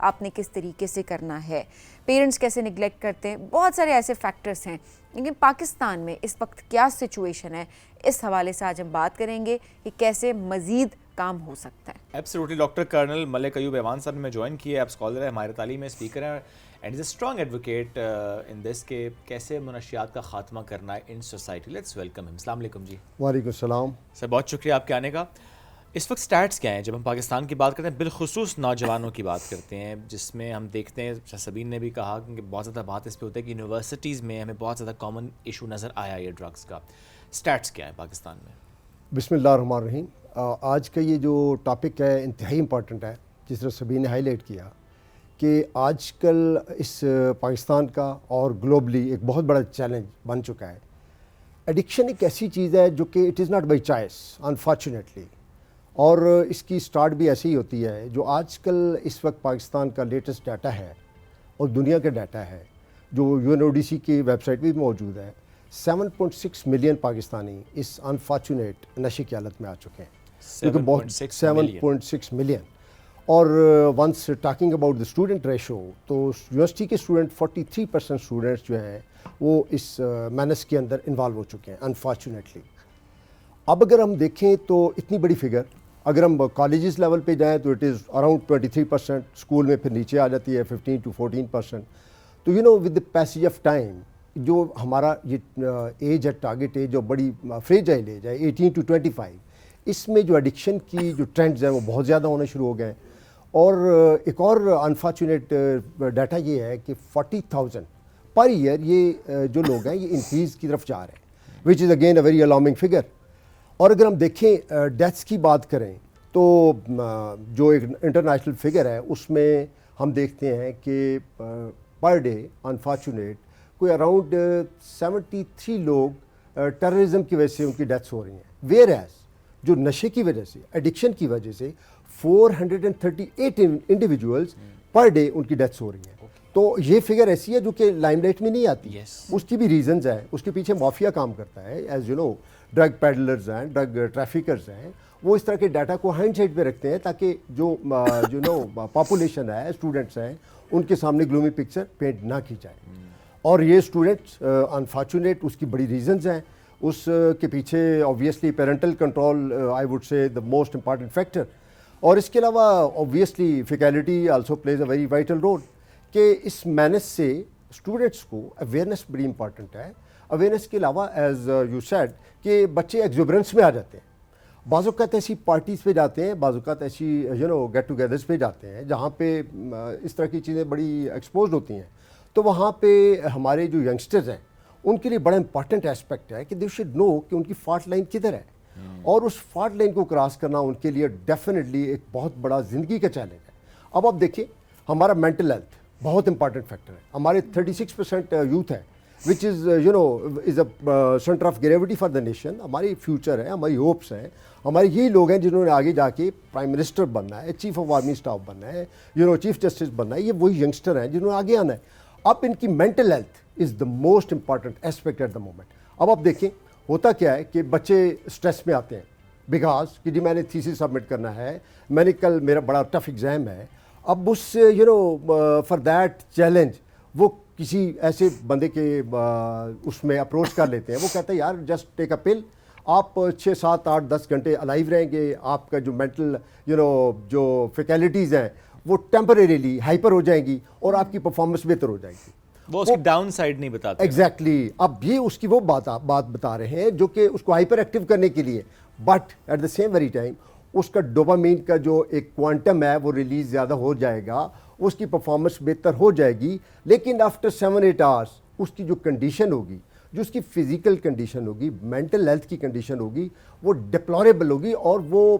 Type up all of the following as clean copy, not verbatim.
آپ نے کس طریقے سے کرنا ہے, پیرنٹس کیسے نگلیکٹ کرتے ہیں, بہت سارے ایسے فیکٹرز ہیں. لیکن پاکستان میں اس وقت کیا سچویشن ہے, اس حوالے سے آج ہم بات کریں گے کہ کیسے مزید کام ہو سکتا ہے. ایبسلیوٹلی. ڈاکٹر کرنل ملک ایوب ایوان صاحب نے میں جوائن کیا ہے. آپ اسکالر ہیں, ماہر تعلیم ہے, اسپیکر ہیں, and is a strong advocate in this کہ کیسے منشیات کا خاتمہ کرنا ہے in society. Let's welcome him. السلام علیکم جی. وعلیکم السلام سر, بہت شکریہ آپ کے آنے کا. اس وقت سٹیٹس کیا ہیں جب ہم پاکستان کی بات کرتے ہیں, بالخصوص نوجوانوں کی بات کرتے ہیں, جس میں ہم دیکھتے ہیں, سبین نے بھی کہا کہ بہت زیادہ بات اس پہ ہوتا ہے کہ یونیورسٹیز میں ہمیں بہت زیادہ کامن ایشو نظر آیا یہ ڈرگس کا. سٹیٹس کیا ہے پاکستان میں؟ بسم اللہ الرحمن الرحیم. آج کا یہ جو ٹاپک ہے انتہائی امپورٹنٹ ہے, جس طرح سبین نے ہائی لائٹ کیا کہ آج کل اس پاکستان کا اور گلوبلی ایک بہت بڑا چیلنج بن چکا ہے. ایڈکشن ایک ایسی چیز ہے جو کہ it is not by choice unfortunately, اور اس کی سٹارٹ بھی ایسی ہی ہوتی ہے. جو آج کل اس وقت پاکستان کا لیٹسٹ ڈیٹا ہے اور دنیا کا ڈیٹا ہے, جو UNODC کی ویب سائٹ بھی موجود ہے, 7.6 ملین پاکستانی اس انفارچونیٹ نشے کی حالت میں آ چکے ہیں. 7.6 ملین. اور once talking about the student ratio, تو یونیورسٹی کے اسٹوڈنٹ 43% اسٹوڈنٹس جو ہیں وہ اس مینس کے اندر انوالو ہو چکے ہیں انفارچونیٹلی. اب اگر ہم دیکھیں تو اتنی بڑی فگر, اگر ہم کالجز لیول پہ جائیں تو اٹ از اراؤنڈ 23%, اسکول میں پھر نیچے آ جاتی ہے 15 to 14%. تو with the passage of time جو ہمارا یہ ایج ہے, ٹارگیٹ ایج جو بڑی فریجائل ایج ہے 18 to 25, اس میں جو ایڈکشن کی جو ٹرینڈز ہیں وہ بہت زیادہ ہونے شروع ہو گئے. اور ایک اور انفارچونیٹ ڈیٹا یہ ہے کہ 40,000 پر ایئر یہ جو لوگ ہیں یہ انکریز کی طرف جا رہے ہیں, which is again a very alarming figure. اور اگر ہم دیکھیں ڈیتھس کی بات کریں تو جو ایک انٹرنیشنل فگر ہے اس میں ہم دیکھتے ہیں کہ پر ڈے انفارچونیٹ کوئی اراؤنڈ 73 لوگ ٹیررزم کی وجہ سے ان کی ڈیتھس ہو رہی ہیں. ویئر ایز جو نشے کی وجہ سے, ایڈکشن کی وجہ سے 438 انڈیویجولز پر ڈے ان کی ڈیتھس ہو رہی ہیں. تو یہ فگر ایسی ہے جو کہ لائم لائٹ میں نہیں آتی. اس کی بھی ریزنز ہیں, اس کے پیچھے مافیا کام کرتا ہے. As you know, drug peddlers ہیں, ڈرگ ٹریفکرز ہیں, وہ اس طرح کے ڈاٹا کو ہینڈ سائڈ پہ رکھتے ہیں تاکہ جو پاپولیشن ہے, اسٹوڈنٹس ہیں, ان کے سامنے گلومی پکچر پینٹ نہ کی جائے. اور یہ اسٹوڈنٹس انفارچونیٹ, اس کی بڑی ریزنز ہیں. اس کے پیچھے obviously parental control I would say the most important factor. اور اس کے علاوہ obviously faculty also plays a very vital role کہ اس مینس سے اسٹوڈنٹس کو اویئرنیس بڑی امپارٹنٹ ہے. اویئرنیس کے علاوہ ایز یو سیڈ کہ بچے ایگزوبرنس میں آ جاتے ہیں. بعض اوقات ایسی پارٹیز پہ جاتے ہیں, بعض اوقات ایسی گیٹ ٹوگیدرز پہ جاتے ہیں جہاں پہ اس طرح کی چیزیں بڑی ایکسپوزڈ ہوتی ہیں. تو وہاں پہ ہمارے جو ینگسٹرز ہیں ان کے لیے بڑا امپارٹنٹ ایسپیکٹ ہے کہ دے شوڈ نو کہ ان کی فالٹ لائن کدھر ہے, اور اس فالٹ لائن کو کراس کرنا ان کے لیے ڈیفینیٹلی ایک بہت بڑا زندگی کا چیلنج ہے. اب آپ دیکھیں, ہمارا مینٹل ہیلتھ بہت امپارٹنٹ فیکٹر ہے. ہمارے 36% یوتھ ہے which is is a centre of gravity for the nation. ہماری فیوچر ہے, ہماری ہوپس ہیں, ہمارے یہی لوگ ہیں جنہوں نے آگے جا کے پرائم منسٹر بننا ہے, چیف آف آرمی اسٹاف بننا ہے, چیف جسٹس بننا ہے. یہ وہی ینگسٹر ہیں جنہوں نے آگے آنا ہے. اب ان کی mental health is the most important aspect at the moment. اب آپ دیکھیں ہوتا کیا ہے کہ بچے اسٹریس میں آتے ہیں بیکاز کہ جی میں نے تھیسس سبمٹ کرنا ہے, میں نے کل میرا بڑا ٹف ایگزام ہے. اب اس فار دیٹ چیلنج وہ کسی ایسے بندے کے اس میں اپروچ کر لیتے ہیں. وہ کہتا ہے یار جسٹ ٹیک اے پل, آپ 6, 7, 8, 10 گھنٹے الائیو رہیں گے, آپ کا جو مینٹل جو فیکلٹیز ہیں وہ ٹیمپریریلی ہائپر ہو جائیں گی اور آپ کی پرفارمنس بہتر ہو جائے گی. وہ اس کی ڈاؤن سائڈ نہیں بتاتے. ایگزیکٹلی. اب یہ اس کی وہ بات بتا رہے ہیں جو کہ اس کو ہائپر ایکٹیو کرنے کے لیے, but at the same very time اس کا ڈوپامین کا جو ایک کوانٹم ہے وہ ریلیز زیادہ ہو جائے گا, اس کی پرفارمنس بہتر ہو جائے گی. لیکن آفٹر 7-8 آورس اس کی جو کنڈیشن ہوگی, جو اس کی فزیکل کنڈیشن ہوگی, مینٹل ہیلتھ کی کنڈیشن ہوگی, وہ ڈپلوریبل ہوگی. اور وہ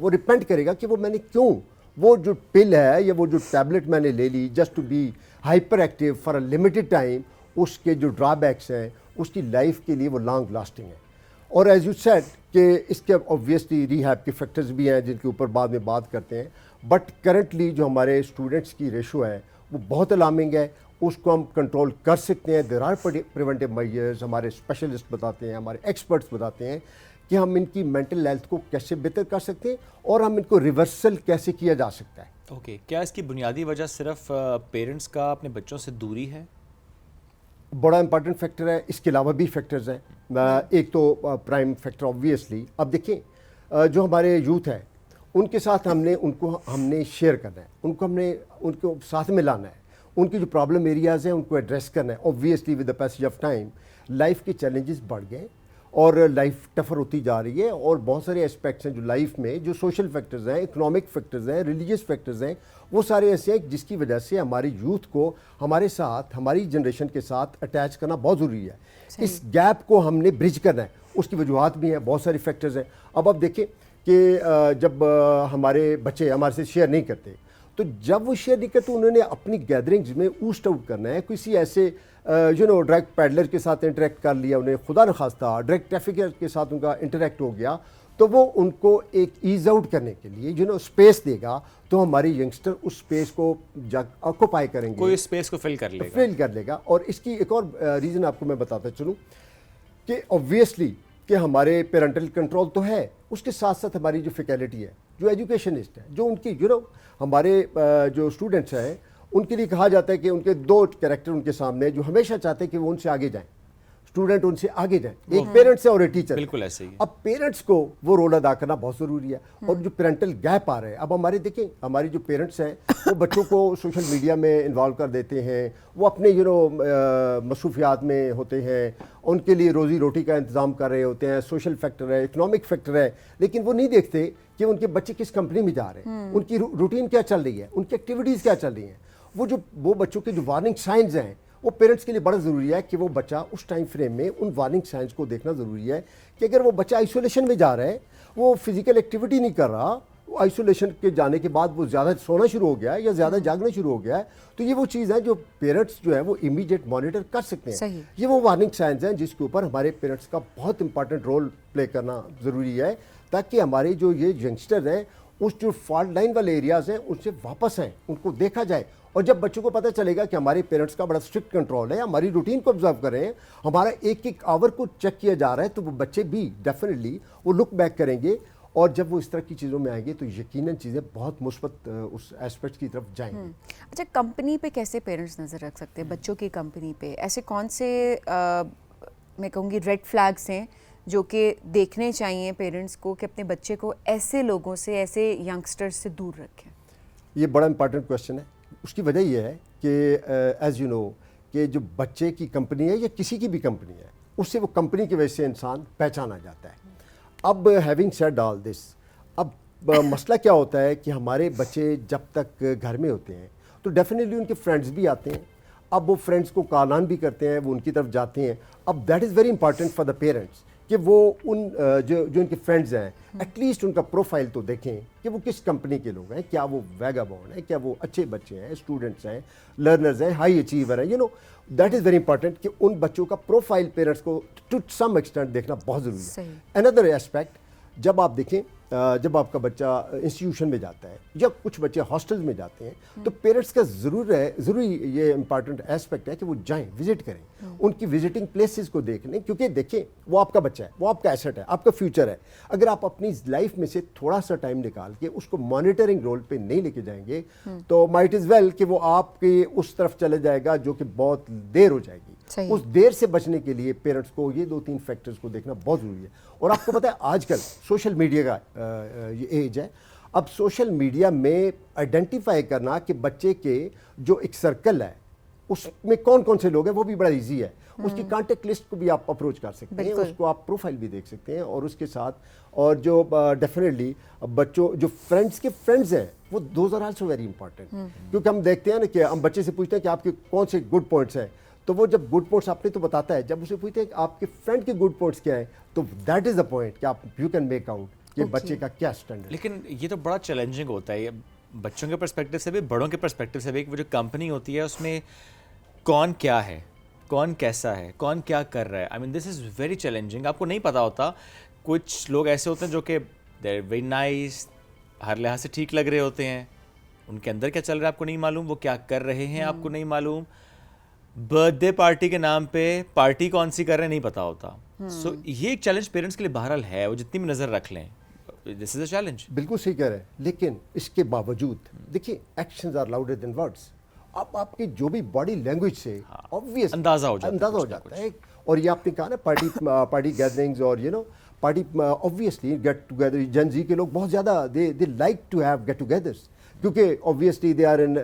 وہ ریپینٹ کرے گا کہ وہ میں نے کیوں وہ جو پل ہے یا وہ جو ٹیبلٹ میں نے لے لی just to be hyper active for a limited time, اس کے جو ڈرا بیکس ہیں اس کی لائف کے لیے وہ لانگ لاسٹنگ ہے. اور ایز یو سیڈ کہ اس کے آبویسلی ریہیب کے فیکٹرز بھی ہیں جن کے اوپر بعد میں بات کرتے ہیں. بٹ کرنٹلی جو ہمارے اسٹوڈنٹس کی ریشو ہے وہ بہت الارمنگ ہے. اس کو ہم کنٹرول کر سکتے ہیں. There are preventive measures. ہمارے اسپیشلسٹ بتاتے ہیں, ہمارے ایکسپرٹس بتاتے ہیں کہ ہم ان کی مینٹل ہیلتھ کو کیسے بہتر کر سکتے ہیں اور ہم ان کو ریورسل کیسے کیا جا سکتا ہے. اوکے, کیا اس کی بنیادی وجہ صرف پیرنٹس کا اپنے بچوں سے دوری ہے؟ بڑا امپارٹنٹ فیکٹر ہے, اس کے علاوہ بھی فیکٹرز ہیں. ایک تو پرائم فیکٹر آبویسلی, اب دیکھیں جو ہمارے یوتھ ہے ان کے ساتھ ہم نے شیئر کرنا ہے, ان کو ساتھ میں لانا ہے, ان کی جو پرابلم ایریاز ہیں ان کو ایڈریس کرنا ہے. Obviously with the passage of time life کے چیلنجز بڑھ گئے اور لائف ٹفر ہوتی جا رہی ہے, اور بہت سارے اسپیکٹس ہیں جو لائف میں جو سوشل فیکٹرز ہیں, اکنامک فیکٹرز ہیں, ریلیجیس فیکٹرز ہیں, وہ سارے ایسے ہیں جس کی وجہ سے ہماری یوتھ کو ہمارے ساتھ, ہماری جنریشن کے ساتھ اٹیچ کرنا بہت ضروری ہے. اس گیپ کو ہم نے برج کرنا ہے. اس کی وجوہات بھی ہیں, بہت ساری فیکٹرز ہیں. اب آپ دیکھیں کہ جب ہمارے بچے ہمارے سے شیئر نہیں کرتے, تو جب وہ شیئر نہیں کرتے انہوں نے اپنی گیدرنگز میں اوسٹ آؤٹ کرنا ہے, کسی ایسے ڈرگ پیڈلر کے ساتھ انٹریکٹ کر لیا, انہیں خدا نخواستہ ڈرگ ٹریفکر کے ساتھ ان کا انٹریکٹ ہو گیا, تو وہ ان کو ایک ایز آؤٹ کرنے کے لیے اسپیس دے گا, تو ہمارے ینگسٹر اس اسپیس کو آکوپائی کریں گے, کوئی اسپیس کو فل کر لے گا. اور اس کی ایک اور ریزن آپ کو میں بتاتا چلوں کہ آبویسلی کہ ہمارے پیرنٹل کنٹرول تو ہے, اس کے ساتھ ساتھ ہماری جو فیکلٹی ہے, جو ایجوکیشنسٹ ہیں, جو ان کی ہمارے جو اسٹوڈنٹس ہیں, ان کے لیے کہا جاتا ہے کہ ان کے دو کریکٹر ان کے سامنے جو ہمیشہ چاہتے ہیں کہ وہ ان سے آگے جائیں, اسٹوڈنٹ ان سے آگے جائیں, ایک پیرنٹس ہے اور ایک ٹیچر. بالکل ایسے ہی. اب پیرنٹس کو وہ رول ادا کرنا بہت ضروری ہے, اور جو پیرنٹل گیپ آ رہے ہیں, اب ہمارے دیکھیں ہماری جو پیرنٹس ہیں وہ بچوں کو سوشل میڈیا میں انوالو کر دیتے ہیں, وہ اپنے مصروفیات میں ہوتے ہیں, ان کے لیے روزی روٹی کا انتظام کر رہے ہوتے ہیں, سوشل فیکٹر ہے, اکنامک فیکٹر ہے, لیکن وہ نہیں دیکھتے کہ ان کے بچے کس کمپنی میں جا رہے ہیں, ان کی روٹین کیا چل رہی ہے, ان کی ایکٹیویٹیز کیا چل رہی ہیں. وہ بچوں کے جو وارننگ سائنز ہیں, وہ پیرنٹس کے لیے بڑا ضروری ہے کہ وہ بچہ اس ٹائم فریم میں ان وارننگ سائنز کو دیکھنا ضروری ہے کہ اگر وہ بچہ آئسولیشن میں جا رہا ہے, وہ فزیکل ایکٹیویٹی نہیں کر رہا, آئسولیشن کے جانے کے بعد وہ زیادہ سونا شروع ہو گیا ہے یا زیادہ جاگنا شروع ہو گیا ہے, تو یہ وہ چیز ہے جو پیرنٹس جو ہے وہ امیڈیٹ مانیٹر کر سکتے ہیں. یہ وہ وارننگ سائنز ہیں جس کے اوپر ہمارے پیرنٹس کا بہت امپارٹنٹ رول پلے کرنا ضروری ہے, تاکہ ہمارے جو یہ ینگسٹر ہیں اس جو فالٹ لائن والے ایریاز ہیں ان سے واپس ہیں, ان کو دیکھا جائے. اور جب بچوں کو پتہ چلے گا کہ ہمارے پیرنٹس کا بڑا اسٹرکٹ کنٹرول ہے, ہماری روٹین کو آبزرو کر رہے ہیں, ہمارا ایک ایک آور کو چیک کیا جا رہا ہے, تو وہ بچے بھی ڈیفینیٹلی وہ لک بیک کریں گے, اور جب وہ اس طرح کی چیزوں میں آئیں گے تو یقیناً چیزیں بہت مثبت اس ایسپیکٹ کی طرف جائیں گی. اچھا, کمپنی پہ کیسے پیرنٹس نظر رکھ سکتے ہیں, بچوں کی کمپنی پہ ایسے کون سے میں کہوں گی ریڈ فلیگس ہیں جو کہ دیکھنے چاہیے پیرنٹس کو کہ اپنے بچے کو ایسے لوگوں سے, ایسے ینگسٹرز سے دور رکھیں؟ یہ بڑا امپارٹنٹ کویشچن ہے. اس کی وجہ یہ ہے کہ ایز یو نو کہ جو بچے کی کمپنی ہے یا کسی کی بھی کمپنی ہے, اس سے وہ کمپنی کی وجہ سے انسان پہچانا جاتا ہے. اب ہیونگ سیڈ آل دس, اب مسئلہ کیا ہوتا ہے کہ ہمارے بچے جب تک گھر میں ہوتے ہیں تو ڈیفینیٹلی ان کے فرینڈس بھی آتے ہیں, اب وہ فرینڈس کو کال آن بھی کرتے ہیں, وہ ان کی طرف جاتے ہیں. اب that is very important for the parents کہ وہ ان جو ان کے فرینڈز ہیں ایٹ لیسٹ ان کا پروفائل تو دیکھیں کہ وہ کس کمپنی کے لوگ ہیں, کیا وہ ویگابونڈ ہیں, کیا وہ اچھے بچے ہیں, اسٹوڈنٹس ہیں, لرنرز ہیں, ہائی اچیور ہیں. دیٹ از ویری امپارٹنٹ کہ ان بچوں کا پروفائل پیرنٹس کو ٹو سم ایکسٹینٹ دیکھنا بہت ضروری ہے. اندر ایسپیکٹ, جب آپ دیکھیں جب آپ کا بچہ انسٹیٹیوشن میں جاتا ہے یا کچھ بچے ہاسٹلز میں جاتے ہیں, تو پیرنٹس کا ضروری یہ امپارٹنٹ ایسپیکٹ ہے کہ وہ جائیں, وزٹ کریں, ان کی وزٹنگ پلیسز کو دیکھ لیں, کیونکہ دیکھیں وہ آپ کا بچہ ہے, وہ آپ کا ایسٹ ہے, آپ کا فیوچر ہے. اگر آپ اپنی لائف میں سے تھوڑا سا ٹائم نکال کے اس کو مانیٹرنگ رول پہ نہیں لے کے جائیں گے, تو مائٹ از ویل کہ وہ آپ کے اس طرف چلے جائے گا جو کہ بہت دیر ہو جائے گی. اس دیر سے بچنے کے لیے پیرنٹس کو یہ 2-3 فیکٹرز کو دیکھنا بہت ضروری ہے. اور آپ کو پتہ ہے آج کل سوشل میڈیا کا یہ ایج ہے, اب سوشل میڈیا میں آئیڈینٹیفائی کرنا کہ بچے کے جو ایک سرکل ہے اس میں کون کون سے لوگ ہیں وہ بھی بڑا ایزی ہے. اس کی کانٹیکٹ لسٹ کو بھی آپ اپروچ کر سکتے ہیں, اس کو آپ پروفائل بھی دیکھ سکتے ہیں, اور اس کے ساتھ اور جو ڈیفینیٹلی بچوں جو فرینڈس کے فرینڈز ہیں وہ those are also very important. کیونکہ ہم دیکھتے ہیں نا کہ ہم بچے سے پوچھتے ہیں کہ آپ کے کون سے گڈ پوائنٹس ہیں, تو وہ جب گڈ پوائنٹس آپ نے تو بتاتا ہے, جب اسے پوچھتے ہیں کہ آپ کے فرینڈ کے گڈ پوائنٹس کیا ہیں, تو دیٹ از دا پوائنٹ کہ آپ یو کین میک آؤٹ کہ بچے کا کیا اسٹینڈرڈ. لیکن یہ تو بڑا چیلنجنگ ہوتا ہے بچوں کے پرسپیکٹو سے بھی, بڑوں کے پرسپیکٹو سے بھی. وہ جو کمپنی ہوتی ہے اس میں کون کیا ہے, کون کیسا ہے, کون کیا کر رہا ہے, آئی مین دس از ویری چیلنجنگ. آپ کو نہیں پتہ ہوتا, کچھ لوگ ایسے ہوتے ہیں جو کہ دے آر ویری نائس, ہر لحاظ سے ٹھیک لگ رہے ہوتے ہیں, ان کے اندر کیا چل رہا ہے آپ کو نہیں معلوم, وہ کیا کر رہے ہیں آپ کو نہیں معلوم. برتھ ڈے پارٹی کے نام پہ پارٹی کون سی کر رہے ہیں نہیں پتا ہوتا. سو یہ ایک چیلنج پیرنٹس کے لیے بہرحال ہے, وہ جتنی بھی نظر رکھ لیں, دس از اے چیلنج. بالکل صحیح کہہ رہے ہیں, لیکن اس کے باوجود دیکھیے actions are louder than words. اب آپ کی جو بھی باڈی لینگویج سے obvious اندازہ ہو جاتا ہے. اور یہ آپ نے کہا نا پارٹی گیدرنگز اور party obviously get together, gen Z کے لوگ بہت زیادہ they like to have get togethers, کیونکہ obviously دے آر ان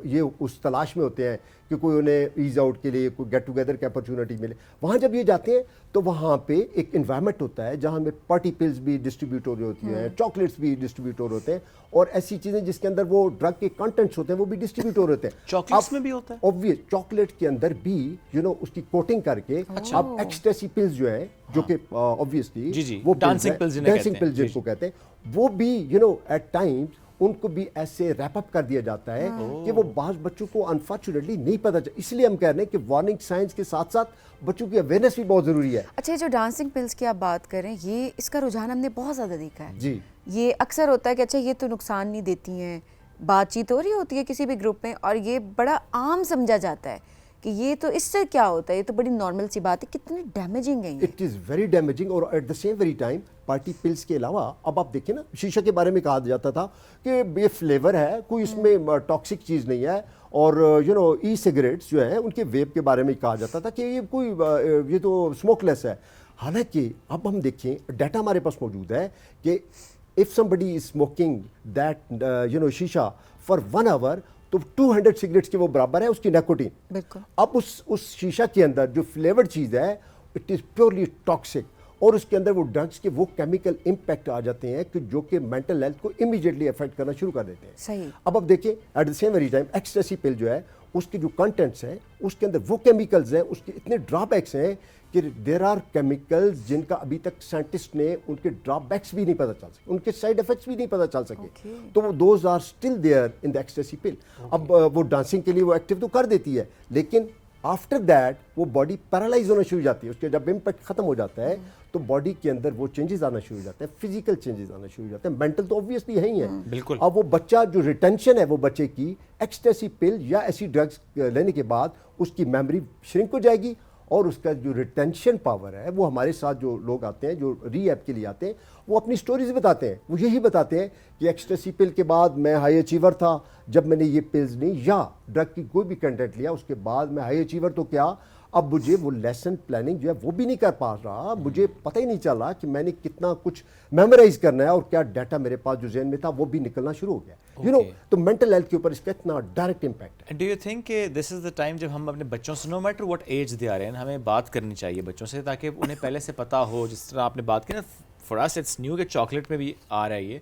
یہ اس تلاش میں ہوتے ہیں کہ کوئی انہیں ایز آؤٹ کے لیے کوئی گیٹ ٹوگیدر کی اپرچونیٹی ملے. وہاں جب یہ جاتے ہیں تو وہاں پہ ایک انوائرمنٹ ہوتا ہے جہاں میں پارٹی پلز بھی ڈسٹریبیوٹ ہو رہی ہوتی ہیں, چاکلیٹس بھی ڈسٹریبیوٹ ہو رہے ہوتے ہیں, اور ایسی چیزیں جس کے اندر وہ ڈرگ کے کنٹینٹس ہوتے ہیں وہ بھی ڈسٹریبیوٹ ہو رہے ہوتے ہیں. چاکلیٹس میں بھی ہوتا ہے obvious چاکلیٹ کے اندر بھی اس کی کوٹنگ کر کے اب ایکسٹیسی پلز جو ہیں جو کہ obviously وہ ڈانسنگ پلز جن کو کہتے ہیں, وہ بھی ایٹ ٹائمز ان کو بھی ایسے ریپ اپ کر دیا جاتا ہے کہ وہ بعض بچوں کو انفارچونیٹلی نہیں پتہ چلتا. اس لیے ہم کہہ رہے ہیں کہ وارننگ سائنس کے ساتھ ساتھ بچوں کی اویئرنیس بھی بہت ضروری ہے. اچھا, جو ڈانسنگ پلز کی آپ بات کریں, یہ اس کا رجحان ہم نے بہت زیادہ دیکھا ہے. جی, یہ اکثر ہوتا ہے کہ اچھا یہ تو نقصان نہیں دیتی ہیں, بات چیت ہو رہی ہوتی ہے کسی بھی گروپ میں اور یہ بڑا عام سمجھا جاتا ہے کہ یہ تو اس سے کیا ہوتا ہے, یہ تو بڑی نارمل سی بات ہے. کتنی ڈیمیجنگ ہے یہ. It is very damaging. اور at the same very time party pills کے علاوہ اب آپ دیکھیں نا, شیشہ کے بارے میں کہا جاتا تھا کہ یہ فلیور ہے, کوئی اس میں ٹاکسک چیز نہیں ہے, اور ای سگریٹس جو ہیں ان کے ویپ کے بارے میں کہا جاتا تھا کہ یہ کوئی یہ تو اسموک لیس ہے. حالانکہ اب ہم دیکھیں ڈیٹا ہمارے پاس موجود ہے کہ if somebody is smoking that شیشہ for 1 hour تو 200 سگریٹس کے وہ برابر ہے اس کی نیکوٹین. بالکل. اب اس شیشہ کے اندر جو فلیورڈ چیز ہے اٹ از پیورلی ٹاکسک, اور اس کے اندر وہ ڈرگس کے وہ کیمیکل امپیکٹ آ جاتے ہیں کہ جو کہ مینٹل ہیلتھ کو امیڈیٹلی افیکٹ کرنا شروع کر دیتے ہیں. صحیح. اب دیکھیں at the same very time ecstasy pill جو ہے اس کے جو کنٹینٹس ہیں اس کے اندر وہ کیمیکلز ہیں, اس کے اتنے ڈرا بیکس ہیں کہ دیر آر کیمیکلز جن کا ابھی تک سائنٹسٹ نے ان کے ڈرا بیکس بھی نہیں پتہ چل سکے, ان کے سائڈ افیکٹس بھی نہیں پتہ چل سکے. تو وہ those are still there in the ecstasy pill. اب وہ ڈانسنگ کے لیے وہ ایکٹیو تو کر دیتی ہے, لیکن آفٹر دیٹ وہ باڈی پیرالائز ہونا شروع ہو جاتی ہے. اس کے جب امپیکٹ ختم ہو جاتا ہے تو باڈی کے اندر وہ چینجز آنا شروع ہو جاتے ہیں, فزیکل چینجز آنا شروع ہو جاتے ہیں, مینٹل تو اوبویسلی ہے ہی ہے. بالکل. اب وہ بچہ جو ریٹینشن ہے وہ بچے کی ایکسٹیسی پل یا ایسی ڈرگس لینے کے بعد اس کی میموری شرنک ہو جائے گی, اور اس کا جو ریٹینشن پاور ہے وہ ہمارے ساتھ جو لوگ آتے ہیں جو ری ایپ کے لیے آتے ہیں وہ اپنی سٹوریز بتاتے ہیں. وہ یہی بتاتے ہیں کہ ایکسٹیسی پل کے بعد میں ہائی اچیور تھا جب میں نے یہ پلز نہیں یا ڈرگ کی کوئی بھی کنٹینٹ لیا, اس کے بعد میں ہائی اچیور تو کیا اب مجھے وہ لیسن پلاننگ جو ہے وہ بھی نہیں کر پا رہا, مجھے پتہ ہی نہیں چل رہا کہ میں نے کتنا کچھ میمورائز کرنا ہے اور کیا ڈیٹا میرے پاس جو ذہن میں تھا وہ بھی نکلنا شروع ہو گیا. تو مینٹل ہیلتھ کے اوپر اس کا اتنا ڈائریکٹ امپیکٹ ہے. ڈو یو تھنک کہ دس از دا ٹائم جب ہم اپنے بچوں سے نو میٹر واٹ ایج دے آ رہے ہیں ہمیں بات کرنی چاہیے بچوں سے, تاکہ انہیں پہلے سے پتہ ہو, جس طرح آپ نے بات کی نا فار اس اٹس نیو کہ چاکلیٹ میں بھی آ رہا ہے یہ.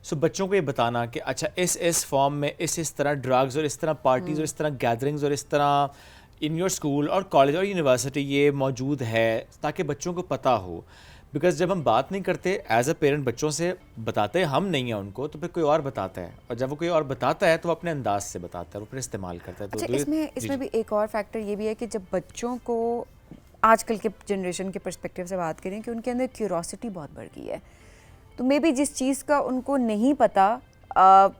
سو بچوں کو یہ بتانا کہ اچھا اس فارم میں اس طرح ڈرگز اور اس طرح پارٹیز اور اس طرح گیدرنگز اور اس طرح ان یور اسکول اور کالج اور یونیورسٹی یہ موجود ہے, تاکہ بچوں کو پتہ ہو. بیکاز جب ہم بات نہیں کرتے ایز اے پیرنٹ بچوں سے, بتاتے ہم نہیں ہیں ان کو, تو پھر کوئی اور بتاتا ہے, اور جب وہ کوئی اور بتاتا ہے تو وہ اپنے انداز سے بتاتا ہے, وہ پھر استعمال کرتا ہے. تو اچھا, اس میں بھی ایک اور فیکٹر یہ بھی ہے کہ جب بچوں کو آج کل کے جنریشن کے پرسپیکٹیو سے بات کریں کہ ان کے اندر کیوروسٹی بہت بڑھ گئی ہے, تو مے بی جس چیز کا ان کو نہیں پتہ,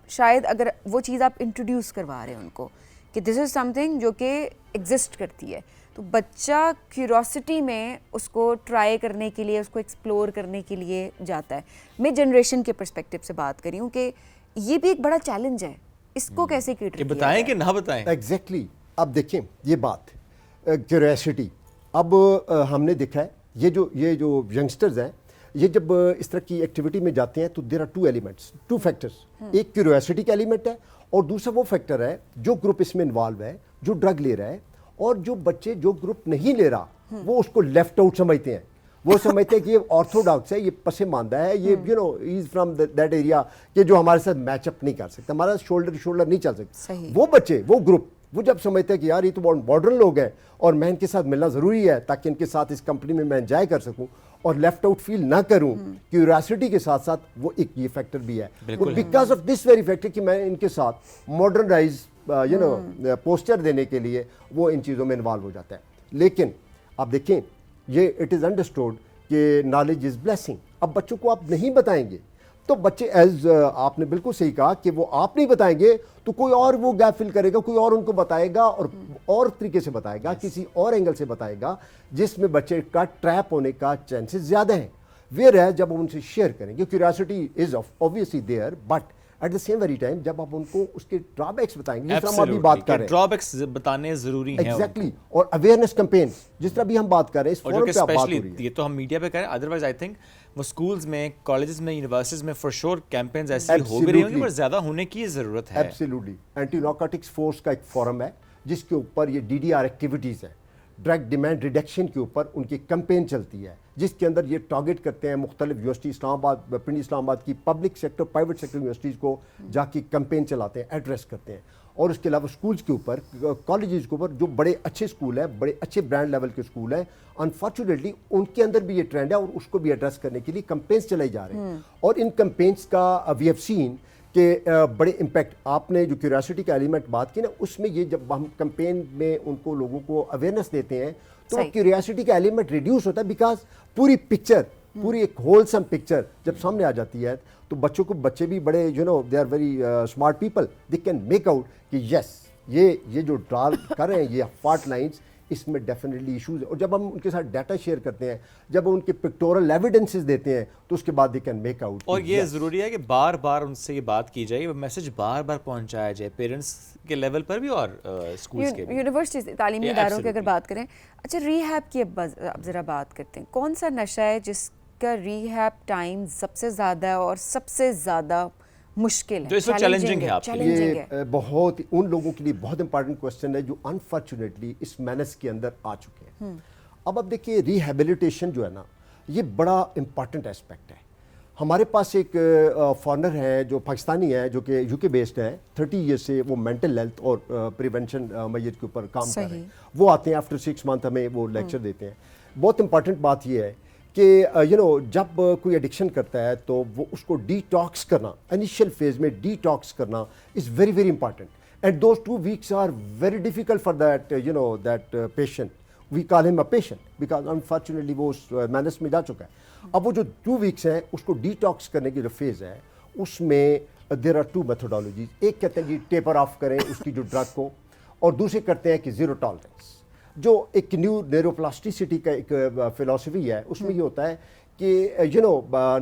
شاید اگر وہ چیز آپ انٹروڈیوس کروا رہے ہیں ان کو کہ دس از سم تھنگ جو کہ ایگزسٹ کرتی ہے, تو بچہ کیوروسٹی میں اس کو ٹرائی کرنے کے لیے, اس کو ایکسپلور کرنے کے لیے جاتا ہے. میں جنریشن کے پرسپیکٹیو سے بات کر رہی ہوں کہ یہ بھی ایک بڑا چیلنج ہے, اس کو کیسے کیٹر کیا بتائیں کہ نہ بتائیں. ایگزیکٹلی. اب دیکھیں یہ بات کیوریوسٹی, اب ہم نے دیکھا ہے یہ جو ینگسٹرز ہیں یہ جب اس طرح کی ایکٹیویٹی میں جاتے ہیں تو دیر آر 2 ایلیمنٹس, 2 فیکٹرس. ایک کیوریوسٹی کا ایلیمنٹ ہے اور دوسرا وہ فیکٹر ہے جو گروپ اس میں انوالو ہے, جو ڈرگ لے رہا ہے, اور جو بچے جو گروپ نہیں لے رہا وہ اس کو لیفٹ آؤٹ سمجھتے ہیں. وہ سمجھتے ہیں کہ یہ آرتھوڈاکس ہے, یہ پسماندہ ہے, یہ از فرام دیٹ ایریا کہ جو ہمارے ساتھ میچ اپ نہیں کر سکتا, ہمارا شولڈر نہیں چل سکتا. وہ بچے وہ گروپ وہ جب سمجھتے ہیں کہ یار یہ تو بہت ماڈرن لوگ ہیں اور میں ان کے ساتھ ملنا ضروری ہے تاکہ ان کے ساتھ اس کمپنی میں انجوائے کر سکوں اور لیفٹ آؤٹ فیل نہ کروں, کیوریوسٹی کے ساتھ ساتھ وہ ایک یہ فیکٹر بھی ہے. Because of this very factor کہ میں ان کے ساتھ ماڈرنائز پوسچر دینے کے لیے وہ ان چیزوں میں انوالو ہو جاتا ہے. لیکن آپ دیکھیں یہ اٹ از انڈرسٹوڈ کہ نالج از بلیسنگ. اب بچوں کو آپ نہیں بتائیں گے تو بچے ایز آپ نے بالکل صحیح کہا کہ وہ آپ نہیں بتائیں گے تو کوئی اور وہ گیپ فل کرے گا, کوئی اور ان کو بتائے گا, اور اور طریقے سے بتائے گا, کسی اور اینگل سے بتائے گا جس میں بچے کا ٹریپ ہونے کا چانسز زیادہ ہیں. ویئر ہے جب ہم ان سے شیئر کریں گے, curiosity is obviously there, but at the same very time جب آپ ان کو اس کے ڈرا بیکس بتائیں گے, جس طرح ہم ابھی بات کر رہے ہیں, ڈرا بیکس بتانے ضروری ہیں ایگزیکٹلی, اور اویئرنیس کمپین جس طرح بھی ہم بات کر رہے ہیں, اس اور فورم جو کہ پہ آپ بات ہو اسپیشلی رہی ہے. یہ تو ہم میڈیا پہ کر رہے ہیں, ادروائز آئی تھنک وہ اسکولز میں, کالجز میں, یونیورسٹیز میں فار شور کیمپینز ایسی ہو بھی رہی ہوں گی, پر زیادہ ہونے کی ضرورت ہے. ایبسلیوٹلی. اینٹی نارکوٹکس فورس کا ایک فورم ہے جس کے اوپر یہ DDR ایکٹیویٹیز ہیں, ڈرگ ڈیمانڈ ریڈکشن کے اوپر ان کی کمپین چلتی ہے, جس کے اندر یہ ٹارگٹ کرتے ہیں مختلف یونیورسٹی, اسلام آباد, پنڈی اسلام آباد کی public sector, private sector universities کو جا کے کمپین چلاتے ہیں, ایڈریس کرتے ہیں. اور اس کے علاوہ اسکولز کے اوپر, کالجز کے اوپر جو بڑے اچھے اسکول ہیں, بڑے اچھے برانڈ لیول کے اسکول ہیں, انفارچونیٹلی ان کے اندر بھی یہ ٹرینڈ ہے اور اس کو بھی ایڈریس کرنے کے لیے کمپینس چلائی جا رہے ہیں. اور ان کمپینس کا وی ہیو سین کہ بڑے امپیکٹ. آپ نے جو کیوریاسٹی کا ایلیمنٹ بات کی نا, اس میں یہ جب ہم کمپین میں ان کو لوگوں کو اویئرنیس دیتے ہیں تو کیوریاسٹی کا ایلیمنٹ ریڈیوس ہوتا ہے, بیکاز پوری پکچر, پوری ایک ہولسم پکچر جب سامنے آ جاتی ہے تو بچوں کو, بچے بھی بڑے they are very smart people, they can make out کہ یس یہ جو ڈرال کر رہے ہیں یہ فالٹ لائنس, اس میں ڈیفینیٹلی ایشوز ہیں. اور جب ہم ان کے ساتھ ڈیٹا شیئر کرتے ہیں, جب ہم ان کے پکٹورل ایویڈنسز دیتے ہیں, تو اس کے بعد دے کین میک آؤٹ. اور یہ ضروری ہے کہ بار بار ان سے یہ بات کی جائے, وہ میسج بار بار پہنچایا جائے پیرنٹس کے لیول پر بھی اور اسکولز کے بھی. یونیورسٹیز, تعلیمی اداروں کی اگر بات کریں, اچھا ری ہیب کی اب ذرا بات کرتے ہیں. کون سا نشہ ہے جس کا ری ہیب ٹائم سب سے زیادہ ہے اور سب سے زیادہ مشکل ہے, جو اس وقت چیلنجنگ ہے آپ کے لیے؟ یہ بہت ان لوگوں کے لیے بہت امپارٹنٹ کوسچن ہے جو انفارچونیٹلی اس مینس کے اندر آ چکے ہیں. اب دیکھیے, ریہیبلیٹیشن جو ہے نا, یہ بڑا امپارٹنٹ اسپیکٹ ہے. ہمارے پاس ایک فارنر ہے جو پاکستانی ہے, جو کہ UK بیسڈ ہے, 30 ایئر سے وہ مینٹل ہیلتھ اور پریونشن میجر کے اوپر کام کر رہے ہیں. وہ آتے ہیں آفٹر 6 منتھ ہمیں وہ لیکچر دیتے ہیں. بہت امپارٹنٹ بات یہ ہے کہ جب کوئی ایڈکشن کرتا ہے تو وہ اس کو ڈی ٹاکس کرنا, انیشیل فیز میں ڈی ٹاکس کرنا is very very important. And those 2 weeks are very difficult for that patient. We call ہم اے پیشنٹ بیکاز انفارچونیٹلی وہ اس مینس میں جا چکا ہے. اب وہ جو 2 weeks ہیں اس کو ڈی ٹاکس کرنے کی جو فیز ہے, اس میں دیر آر 2 میتھڈالوجیز. ایک کہتے ہیں جی ٹیپر آف کریں اس کی جو ڈرگ کو, اور دوسرے کرتے ہیں کہ زیرو ٹالرنس. جو ایک نیو نیوروپلاسٹیسٹی کا ایک فلاسفی ہے, اس میں یہ ہوتا ہے کہ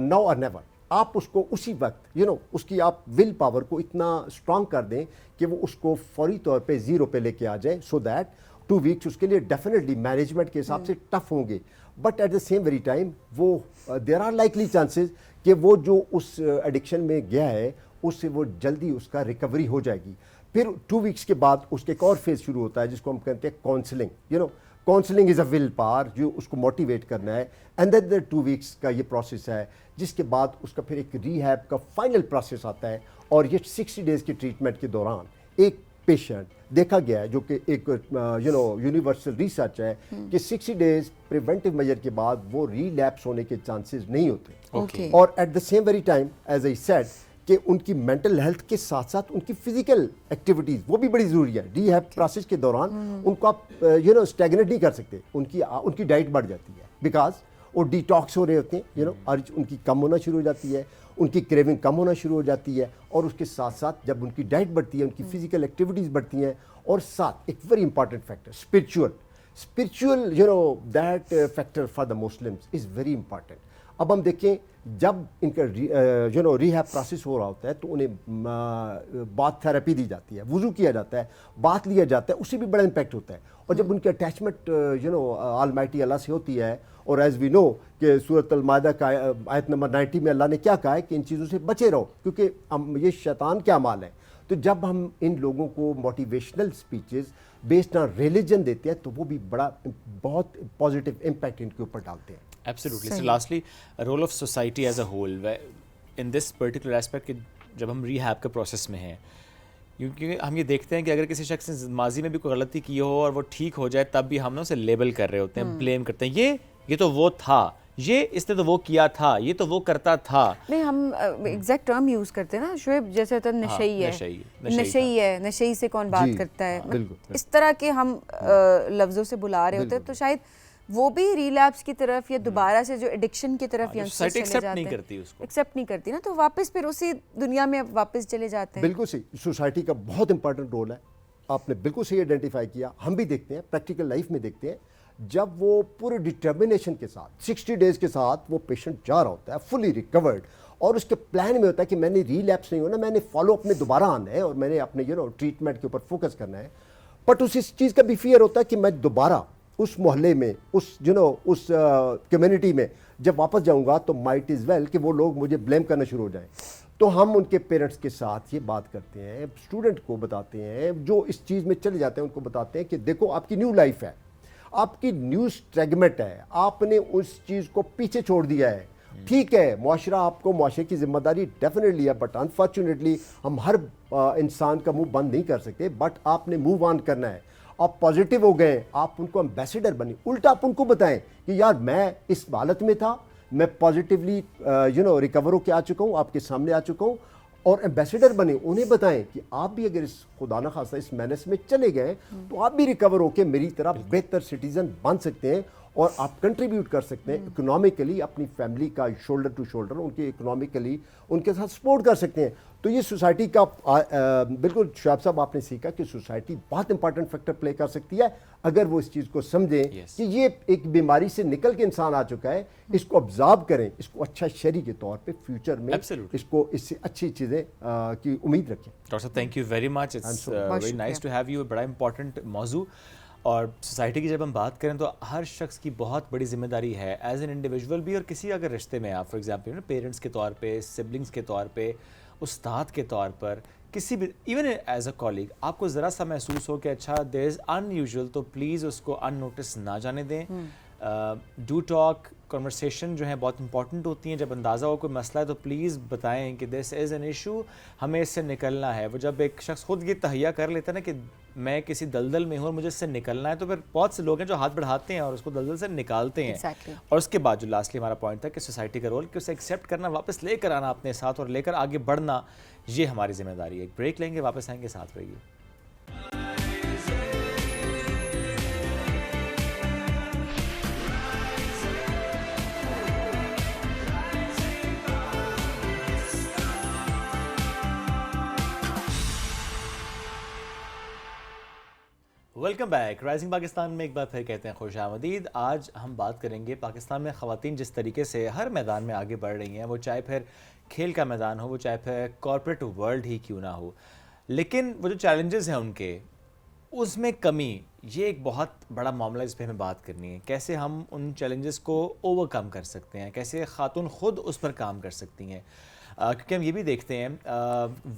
ناؤ اور نیور, آپ اس کو اسی وقت اس کی آپ ول پاور کو اتنا اسٹرانگ کر دیں کہ وہ اس کو فوری طور پہ زیرو پہ لے کے آ جائے, سو دیٹ 2 weeks اس کے لیے ڈیفینیٹلی مینجمنٹ کے حساب سے ٹف ہوں گے. But at the same very time وہ دیر آر لائکلی چانسز کہ وہ جو اس ایڈکشن میں گیا ہے اس سے وہ جلدی اس کا ریکوری ہو جائے گی. پھر 2 weeks کے بعد اس کے ایک اور فیز شروع ہوتا ہے جس کو ہم کہتے ہیں counselling. Counselling is a will power, جو اس کو موٹیویٹ کرنا ہے. اینڈ دین 2 weeks کا یہ پروسیس ہے, جس کے بعد اس کا پھر ایک ری ہیب کا فائنل پروسیس آتا ہے. اور یہ 60 days کی ٹریٹمنٹ کے دوران ایک پیشنٹ دیکھا گیا ہے, جو کہ ایک یونیورسل ریسرچ ہے, کہ 60 days پریونٹیو میجر کے بعد وہ ریلیپس ہونے کے چانسز نہیں ہوتے. اور at the same very time as I said کہ ان کی مینٹل ہیلتھ کے ساتھ ساتھ ان کی فزیکل ایکٹیویٹیز وہ بھی بڑی ضروری ہے. ری ہیب پروسیس کے دوران ان کو آپ اسٹیگنیٹ نہیں کر سکتے, ان کی ڈائٹ بڑھ جاتی ہے, بیکاز وہ ڈی ٹاکس ہو رہے ہوتے ہیں, اور ان کی کم ہونا شروع ہو جاتی ہے, ان کی کریونگ کم ہونا شروع ہو جاتی ہے. اور اس کے ساتھ ساتھ جب ان کی ڈائٹ بڑھتی ہے, ان کی فزیکل ایکٹیویٹیز بڑھتی ہیں, اور ساتھ ایک very important factor spiritual that factor for the Muslims is very important. اب ہم دیکھیں, جب ان کا ری ہیب پروسیس ہو رہا ہوتا ہے تو انہیں بات تھراپی دی جاتی ہے, وضو کیا جاتا ہے, بات لیا جاتا ہے, اس سے بھی بڑا امپیکٹ ہوتا ہے. اور جب ان کی اٹیچمنٹ آلمائٹی اللہ سے ہوتی ہے, اور ایز وی نو کہ سورۃ المائدہ کا آیت نمبر 90 میں اللہ نے کیا کہا ہے کہ ان چیزوں سے بچے رہو, کیونکہ یہ شیطان کیا مال ہے. تو جب ہم ان لوگوں کو motivational speeches based on religion دیتے ہیں تو وہ بھی بہت پازیٹیو امپیکٹ ان کے اوپر ڈالتے ہیں. Absolutely. So lastly, role of society as a whole in this particular aspect کہ جب ہم ری ہیب کے پروسیس میں ہیں, کیونکہ ہم یہ دیکھتے ہیں کہ اگر کسی شخص نے ماضی میں بھی کوئی غلطی کی ہو اور وہ ٹھیک ہو جائے تب بھی ہم اسے لیبل کر رہے ہوتے ہیں, بلیم کرتے ہیں, یہ تو وہ تھا, اس نے تو وہ کیا تھا, یہ تو وہ کرتا تھا. نہیں, ہم ایگزیکٹ ٹرم یوز کرتے ہیں نا شعیب, جیسے ہوتا ہے نشئی ہے, نشئی سے کون بات کرتا ہے, اس طرح کے ہم لفظوں سے بلا رہے ہوتے ہیں. تو شاید وہ بھی ریلیپس کی طرف یا دوبارہ سے جو ایڈکشن کی طرف سوسائٹی ایکسیپٹ نہیں کرتی نا, تو واپس پھر اسی دنیا میں واپس چلے جاتے ہیں. بالکل صحیح. سوسائٹی کا بہت امپورٹنٹ رول ہے, آپ نے بالکل صحیح آئیڈینٹیفائی کیا, ہم بھی دیکھتے ہیں, پریکٹیکل لائف میں دیکھتے ہیں, جب وہ پورے ڈٹرمنیشن کے ساتھ 60 ڈیز کے ساتھ وہ پیشنٹ جا رہا ہوتا ہے فلی ریکورڈ, اور اس کے پلان میں ہوتا ہے کہ میں نے ریلیپس نہیں ہونا, میں نے فالو اپ میں دوبارہ آنا ہے اور میں نے اپنے ٹریٹمنٹ کے اوپر فوکس کرنا ہے, بٹ اس چیز کا بھی فیئر ہوتا ہے کہ میں دوبارہ اس محلے میں, اس اس کمیونٹی میں جب واپس جاؤں گا تو مائٹ از ویل کہ وہ لوگ مجھے بلیم کرنا شروع ہو جائیں. تو ہم ان کے پیرنٹس کے ساتھ یہ بات کرتے ہیں, اسٹوڈنٹ کو بتاتے ہیں, جو اس چیز میں چلے جاتے ہیں ان کو بتاتے ہیں کہ دیکھو آپ کی نیو لائف ہے, آپ کی نیو اسٹریگمنٹ ہے, آپ نے اس چیز کو پیچھے چھوڑ دیا ہے. ٹھیک ہے, معاشرہ آپ کو, معاشرے کی ذمہ داری ڈیفینیٹلی ہے, بٹ انفارچونیٹلی ہم ہر انسان کا منہ بند نہیں کر سکتے, بٹ آپ نے موو آن کرنا ہے. آپ پازیٹیو ہو گئے, آپ ان کو امبیسیڈر بنیں, الٹا آپ ان کو بتائیں کہ یار میں اس حالت میں تھا, میں پازیٹیولی ریکور ہو کے آ چکا ہوں, آپ کے سامنے آ چکا ہوں, اور ایمبیسیڈر بنیں, انہیں بتائیں کہ آپ بھی اگر اس خدا نہ خواستہ اس مینس میں چلے گئے تو آپ بھی ریکور ہو کے میری طرح بہتر سٹیزن بن سکتے ہیں, اور آپ کنٹریبیوٹ کر سکتے ہیں اکنامکلی, اپنی فیملی کا شولڈر ٹو شولڈر ان کے اکنامکلی ان کے ساتھ سپورٹ کر سکتے ہیں. تو یہ سوسائٹی کا بالکل شعیب صاحب آپ نے سیکھا کہ سوسائٹی بہت امپارٹنٹ فیکٹر پلے کر سکتی ہے اگر وہ اس چیز کو سمجھیں کہ یہ ایک بیماری سے نکل کے انسان آ چکا ہے, اس کو ابزارو کریں, اس کو اچھا شہری کے طور پہ فیوچر میں اس کو اس سے اچھی چیزیں کی امید رکھیں. ڈاکٹر صاحب thank you very much, it's very nice to have you. بڑا امپورٹنٹ موضوع, اور سوسائٹی کی جب ہم بات کریں تو ہر شخص کی بہت بڑی ذمہ داری ہے ایز این انڈیویجول بھی, اور کسی اگر رشتے میں آپ فار ایگزامپل پیرنٹس کے طور پہ, سبلنگس کے طور پہ, استاد کے طور پر, کسی بھی ایون ایز اے کالیگ آپ کو ذرا سا محسوس ہو کہ اچھا دیر از ان یوزول, تو پلیز اس کو ان نوٹس نہ جانے دیں. ڈو ٹاک, کنورسیشن جو ہیں بہت امپورٹنٹ ہوتی ہیں. جب اندازہ ہو کوئی مسئلہ ہے تو پلیز بتائیں کہ دس از این ایشو, ہمیں اس سے نکلنا ہے. وہ جب ایک شخص خود یہ تہیہ کر لیتا ہے نا کہ میں کسی دلدل میں ہوں اور مجھے اس سے نکلنا ہے, تو پھر بہت سے لوگ ہیں جو ہاتھ بڑھاتے ہیں اور اس کو دلدل سے نکالتے ہیں. اور اس کے بعد جو لاسٹلی ہمارا پوائنٹ تھا کہ سوسائٹی کا رول کہ اسے ایکسیپٹ کرنا, واپس لے کر آنا اپنے ساتھ اور لے کر آگے بڑھنا, یہ ہماری ذمہ داری ہے. ایک بریک لیں گے, واپس آئیں گے, ساتھ رہیے. Welcome back. رائزنگ پاکستان میں ایک بار پھر کہتے ہیں خوش آمدید. آج ہم بات کریں گے پاکستان میں خواتین جس طریقے سے ہر میدان میں آگے بڑھ رہی ہیں, وہ چاہے پھر کھیل کا میدان ہو, وہ چاہے پھر کارپوریٹ ورلڈ ہی کیوں نہ ہو, لیکن وہ جو چیلنجز ہیں ان کے, اس میں کمی, یہ ایک بہت بڑا معاملہ جس پہ ہمیں بات کرنی ہے. کیسے ہم ان چیلنجز کو اوور کم کر سکتے ہیں, کیسے خاتون خود اس پر کام کر سکتی ہیں, کیونکہ ہم یہ بھی دیکھتے ہیں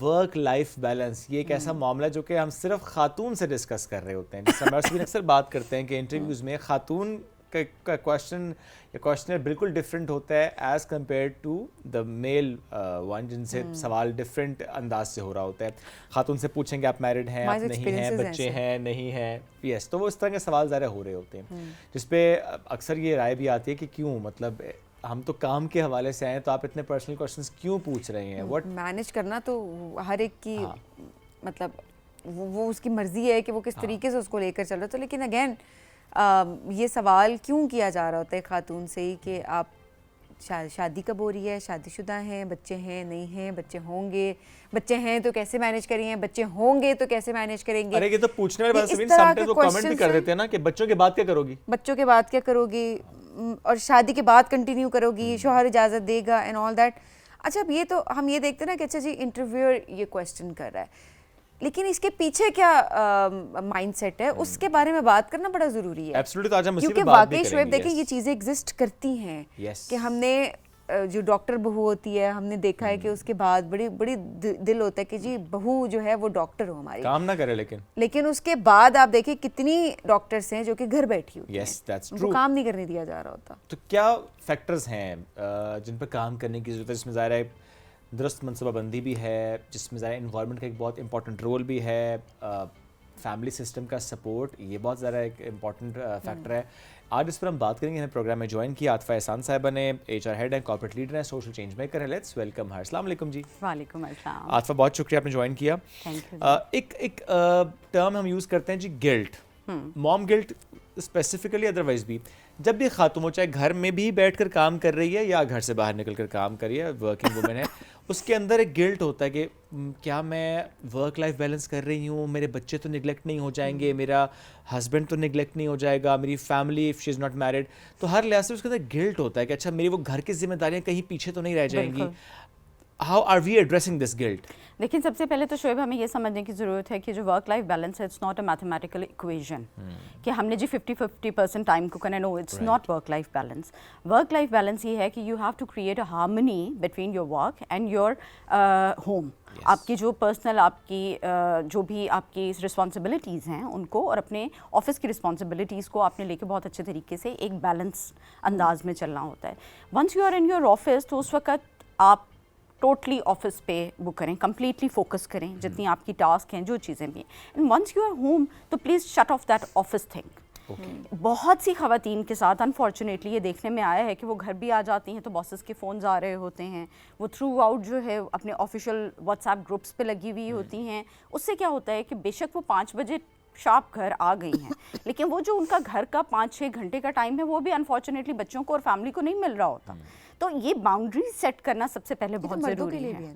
ورک لائف بیلنس یہ ایک ایسا معاملہ جو کہ ہم صرف خاتون سے ڈسکس کر رہے ہوتے ہیں. جس سے ہم اکثر بات کرتے ہیں کہ انٹرویوز میں خاتون کا کوشچن یا کوشچنر بالکل ڈفرینٹ ہوتا ہے as compare to the male one, جن سے سوال ڈفرینٹ انداز سے ہو رہا ہوتا ہے. خاتون سے پوچھیں گے آپ میرڈ ہیں, آپ نہیں ہیں, بچے ہیں, نہیں ہیں, یس, تو وہ اس طرح کے سوال ظاہر ہو رہے ہوتے ہیں, جس پہ اکثر یہ رائے بھی آتی ہے کہ کیوں, مطلب ہم تو kam کے حوالے سے آئے ہیں تو آپ اتنے پرسنل کوشچنس کیوں پوچھ رہے ہیں. وٹ مینیج کرنا تو ہر ایک کی مطلب وہ اس کی مرضی ہے کہ وہ کس طریقے سے اس کو لے کر چل رہا تھا. لیکن اگین یہ سوال کیوں کیا جا رہا ہوتا ہے خاتون سے ہی کہ آپ شادی کب ہو رہی ہے, شادی شدہ ہیں, بچے ہیں, نہیں ہیں, بچے ہوں گے, بچے ہیں تو کیسے مینیج کریں گے, بچے ہوں گے تو کیسے مینیج کریں گے. ارے یہ تو پوچھنے والے بات سمجھ سمٹائمز وہ کمنٹ بھی کر دیتے ہیں نا کہ بچوں کے بعد کیا کرو گی, بچوں کے بعد کیا کرو گی, اور شادی کے بعد کنٹینیو کرو گی, شوہر اجازت دے گا اینڈ آل دیٹ. اچھا اب یہ تو ہم یہ دیکھتے ہیں نا کہ اچھا جی انٹرویور یہ کویسچن کر رہا ہے, لیکن اس کے پیچھے کیا مائنڈ سیٹ ہے, اس کے بارے میں بات کرنا بڑا ضروری ہے. کیونکہ واقعی شعیب دیکھیں یہ چیزیں ایگزسٹ کرتی ہیں کہ ہم نے جو ڈاکٹر بہو ہوتی ہے, ہم نے دیکھا ہے کہ اس کے بعد بڑی دل ہوتا ہے کہ جی بہو جو ہے وہ ڈاکٹر ہو ہماری, کام نہ کرے, لیکن اس کے بعد آپ دیکھیں کتنی ڈاکٹرس ہیں جو کہ گھر بیٹھی ہوتی ہیں, ان کو کام نہیں کرنے دیا جا رہا ہوتا. تو کیا فیکٹرز ہیں جن پر کام کرنے کی ضرورت ہے, جس میں ظاہر ہے درست منصوبہ بندی بھی ہے, جس میں ظاہر انوائرمنٹ کا ایک بہت امپورٹنٹ رول بھی ہے, فیملی سسٹم کا سپورٹ یہ بہت زیادہ ایک امپورٹنٹ فیکٹر ہے. آج اس پر ہم بات کریں گے. ہمیں پروگرام میں جوائن کیا عاطفہ احسان صاحبہ نے, ایچ آر ہیڈ ہیں, کارپوریٹ لیڈر ہیں, سوشل چینج میکر ہیں. لیٹس ویلکم ہر. السلام علیکم جی. وعلیکم السلام. عاطفہ بہت شکریہ آپ نے جوائن کیا. ایک ٹرم ہم یوز کرتے ہیں جی, گلٹ, موم گلٹ اسپیسیفکلی, ادروائز بھی جب بھی خاتون ہو چاہے گھر میں بھی بیٹھ کر کام کر رہی ہے یا گھر سے باہر نکل کر کام کر رہی ہے, ورکنگ وومن ہے, اس کے اندر ایک گلٹ ہوتا ہے کہ کیا میں ورک لائف بیلنس کر رہی ہوں, میرے بچے تو نگلیکٹ نہیں ہو جائیں گے, میرا ہسبینڈ تو نگلیکٹ نہیں ہو جائے گا, میری family if she is not married. تو ہر لحاظ سے اس کے اندر گلٹ ہوتا ہے کہ اچھا میری وہ گھر کی ذمہ داریاں کہیں پیچھے تو نہیں رہ جائیں گی. How are we addressing this guilt? لیکن سب سے پہلے تو شعیب ہمیں یہ سمجھنے کی ضرورت ہے کہ جو ورک لائف بیلنس ہے it's not a mathematical equation کہ ہم نے جی 50-50% ٹائم کو کرنا. No, it's not work life balance. Work life balance یہ ہے کہ you have to create a harmony between your work and your home. آپ کی جو پرسنل آپ کی جو بھی آپ کی رسپانسبلٹیز ہیں ان کو اور اپنے آفس کی رسپانسبلٹیز کو آپ نے لے کے بہت اچھے طریقے سے ایک بیلنس انداز میں چلنا ہوتا ہے. Once you are in your office تو اس وقت آپ ٹوٹلی آفس پہ وہ کریں, کمپلیٹلی فوکس کریں جتنی آپ کی ٹاسک ہیں جو چیزیں بھی ہیں. And once you are home تو please shut off that office thing. بہت سی خواتین کے ساتھ انفارچونیٹلی یہ دیکھنے میں آیا ہے کہ وہ گھر بھی آ جاتی ہیں تو باسز کے فونز آ رہے ہوتے ہیں, وہ تھرو آؤٹ جو ہے اپنے آفیشیل واٹس ایپ گروپس پہ لگی ہوئی ہوتی ہیں. اس سے کیا ہوتا ہے کہ بے شک وہ 5 بجے شارپ گھر آ گئی ہیں لیکن وہ جو ان کا گھر کا 5-6 گھنٹے کا ٹائم ہے وہ بھی انفارچونیٹلی بچوں کو اور فیملی کو نہیں مل رہا ہوتا. تو یہ باؤنڈری سیٹ کرنا سب سے پہلے بہت ضروری ہے.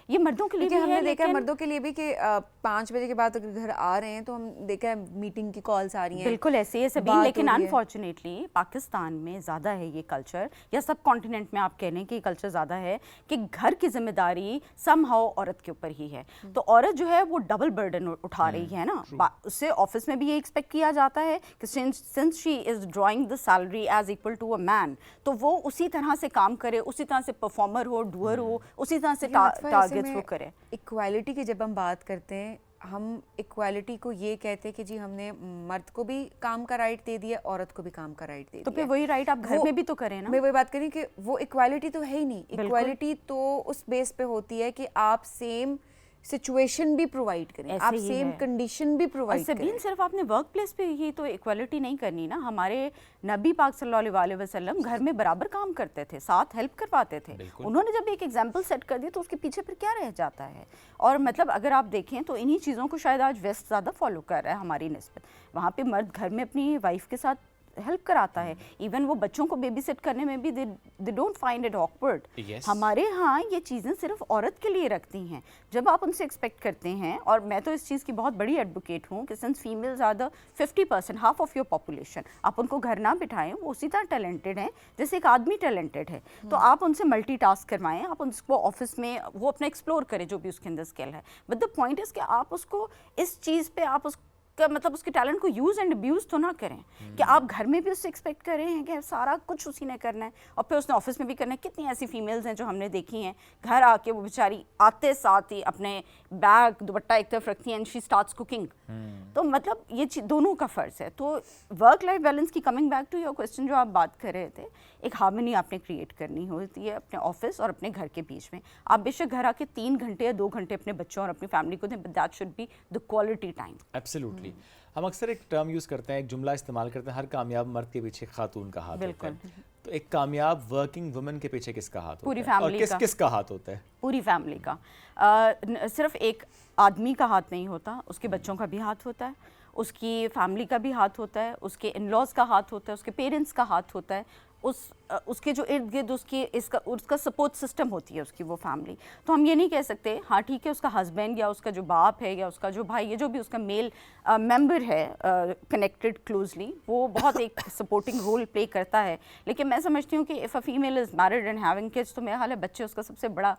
یہ مردوں کے لیے بھی ہم ہے, نے دیکھا ہے لیکن مردوں کے لیے بھی کہ 5 بجے کے بعد اگر گھر آ رہے ہیں تو ہم دیکھا ہے میٹنگ کی کالز آ رہی ہیں. بالکل ایسے ہی سبھی, لیکن انفارچونیٹلی پاکستان میں زیادہ ہے یہ کلچر, یا سب کانٹیننٹ میں آپ کہہ لیں کہ یہ کلچر زیادہ ہے کہ گھر کی ذمہ داری سم ہاؤ عورت کے اوپر ہی ہے. تو عورت جو ہے وہ ڈبل برڈن اٹھا رہی ہے نا. اس سے آفس میں بھی یہ ایکسپیکٹ کیا جاتا ہے کہ since she is drawing the salary as equal to a man تو وہ اسی طرح سے کام کرے, اسی طرح سے پرفارمر ہو, ڈوئر ہو, اسی طرح سے ٹارگیٹس وہ کرے. ایکویلٹی کی جب ہم بات کرتے ہیں, ہم ایکویلٹی کو یہ کہتے ہیں کہ جی ہم نے مرد کو بھی کام کا رائٹ دے دیا, عورت کو بھی کام کا رائٹ دے دیا. تو پھر وہی رائٹ آپ گھر میں بھی تو کریں نا. میں وہی بات کریں کہ وہ ایکویلٹی تو ہے ہی نہیں. ایکویلٹی تو اس بیس پہ ہوتی ہے کہ آپ سیم سچویشن بھی پرووائڈ کریں, آپ سیم کنڈیشن بھی پرووائڈ کریں. سبین صرف آپ نے ورک پلیس پہ ہی تو ایکویلٹی نہیں کرنی نا. ہمارے نبی پاک صلی اللہ علیہ وسلم گھر میں برابر کام کرتے تھے, ساتھ ہیلپ کرواتے تھے. انہوں نے جب ایک ایگزامپل سیٹ کر دی تو اس کے پیچھے پھر کیا رہ جاتا ہے. اور مطلب اگر آپ دیکھیں تو انہی چیزوں کو شاید آج ویسٹ زیادہ فالو کر رہا ہے ہماری نسبت. وہاں پہ مرد گھر میں اپنی وائف کے ساتھ ہیلپ کراتا ہے. ایون وہ بچوں کو بیبی سیٹ کرنے میں بھی they don't find it awkward. ہمارے ہاں یہ چیزیں صرف عورت کے لیے رکھتی ہیں. جب آپ ان سے ایکسپیکٹ کرتے ہیں, اور میں تو اس چیز کی بہت بڑی ایڈوکیٹ ہوں کہ since females are the 50%, half of your population, آپ ان کو گھر نہ بٹھائیں, وہ اسی طرح ٹیلنٹڈ ہیں جیسے ایک آدمی ٹیلنٹڈ ہے. تو آپ ان سے ملٹی ٹاسک کروائیں, آپ ان کو آفس میں وہ اپنا ایکسپلور کریں جو بھی اس کے اندر اسکل ہے. بٹ دا پوائنٹ از کہ آپ اس کو اس چیز پہ آپ اس کا مطلب اس کے ٹیلنٹ کو یوز اینڈ ابیوز تو نہ کریں کہ آپ گھر میں بھی اس سے ایکسپیکٹ کر رہے ہیں کہ سارا کچھ اسی نے کرنا ہے اور پھر اس نے آفس میں بھی کرنا ہے. کتنی ایسی فیمیلز ہیں جو ہم نے دیکھی ہیں گھر آ کے وہ بیچاری آتے ساتھ ہی اپنے بیگ دوپٹہ ایک طرف رکھتی ہیں اینڈ شی اسٹارٹس کوکنگ. تو مطلب یہ دونوں کا فرض ہے. تو ورک لائف بیلنس کی coming back to your question جو آپ بات کر رہے تھے, ایک ہارمنی آپ نے کریٹ کرنی ہوتی ہے اپنے آفس اور اپنے گھر کے بیچ میں. آپ بے شک گھر آ کے 3 گھنٹے یا 2 گھنٹے اپنے بچوں اور اپنی فیملی کو دیں, but that should be the quality time. Absolutely. ہم اکثر ایک ٹرم یوز کرتے ہیں, ایک جملہ استعمال کرتے ہیں, ہر کامیاب مرد کے پیچھے ایک خاتون کا ہاتھ ہوتا ہے. تو ایک کامیاب ورکنگ وومن کے پیچھے کس کا ہاتھ ہوتا ہے, اور کس کا ہاتھ ہوتا ہے؟ پوری فیملی کا. صرف ایک آدمی کا ہاتھ نہیں ہوتا, اس کے بچوں کا بھی ہاتھ ہوتا ہے, اس کی فیملی کا بھی ہاتھ ہوتا ہے, اس کے ان لاز کا ہاتھ ہوتا ہے, اس کے پیرنٹس کا ہاتھ ہوتا ہے, اس کے جو ارد گرد اس کا سپورٹ سسٹم ہوتی ہے اس کی وہ فیملی. تو ہم یہ نہیں کہہ سکتے ہاں ٹھیک ہے اس کا ہسبینڈ یا اس کا جو باپ ہے یا اس کا جو بھائی ہے جو بھی اس کا میل ممبر ہے کنیکٹڈ کلوزلی, وہ بہت ایک سپورٹنگ رول پلے کرتا ہے. لیکن میں سمجھتی ہوں کہ if a female is married and having kids تو میرا حال ہے بچے اس کا سب سے بڑا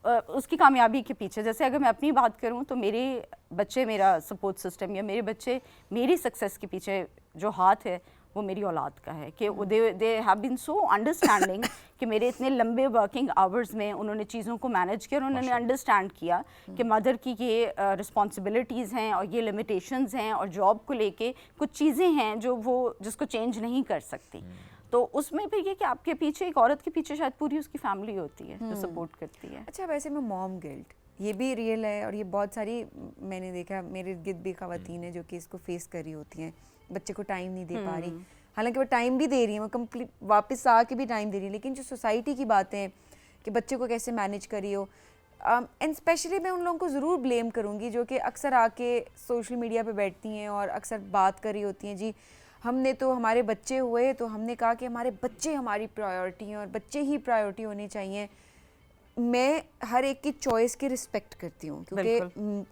اس کی کامیابی کے پیچھے. جیسے اگر میں اپنی بات کروں تو میرے بچے میرا سپورٹ سسٹم, یا میرے بچے میری سکسیس کے پیچھے جو ہاتھ ہے وہ میری اولاد کا ہے کہ they have been so understanding کہ میرے اتنے لمبے ورکنگ آورز میں انہوں نے چیزوں کو مینیج کیا اور انہوں نے انڈرسٹینڈ کیا کہ مدر کی یہ رسپانسبلٹیز ہیں اور یہ لمیٹیشنز ہیں, اور جاب کو لے کے کچھ چیزیں ہیں جو وہ جس کو چینج نہیں کر سکتی. تو اس میں پھر یہ کہ آپ کے پیچھے ایک عورت کے پیچھے شاید پوری اس کی فیملی ہوتی ہے جو سپورٹ کرتی ہے. اچھا ویسے میں موم گلٹ یہ بھی ریئل ہے, اور یہ بہت ساری میں نے دیکھا میرے ارد گرد بھی خواتین ہیں جو کہ اس کو فیس کر رہی ہوتی ہیں, بچے کو ٹائم نہیں دے پا رہی, حالانکہ وہ ٹائم بھی دے رہی ہیں, وہ کمپلیٹ واپس آ کے بھی ٹائم دے رہی ہیں, لیکن جو سوسائٹی کی باتیں ہیں کہ بچے کو کیسے مینیج کری ہو, اینڈ اسپیشلی میں ان لوگوں کو ضرور بلیم کروں گی جو کہ اکثر آ کے سوشل میڈیا پہ بیٹھتی ہیں اور اکثر بات کر رہی ہوتی ہیں جی ہم نے تو ہمارے بچے ہوئے تو ہم نے کہا کہ ہمارے بچے ہماری پرائیورٹی ہیں اور بچے ہی پرائیورٹی ہونی چاہیے. میں ہر ایک کی چوائس کی رسپیکٹ کرتی ہوں کیونکہ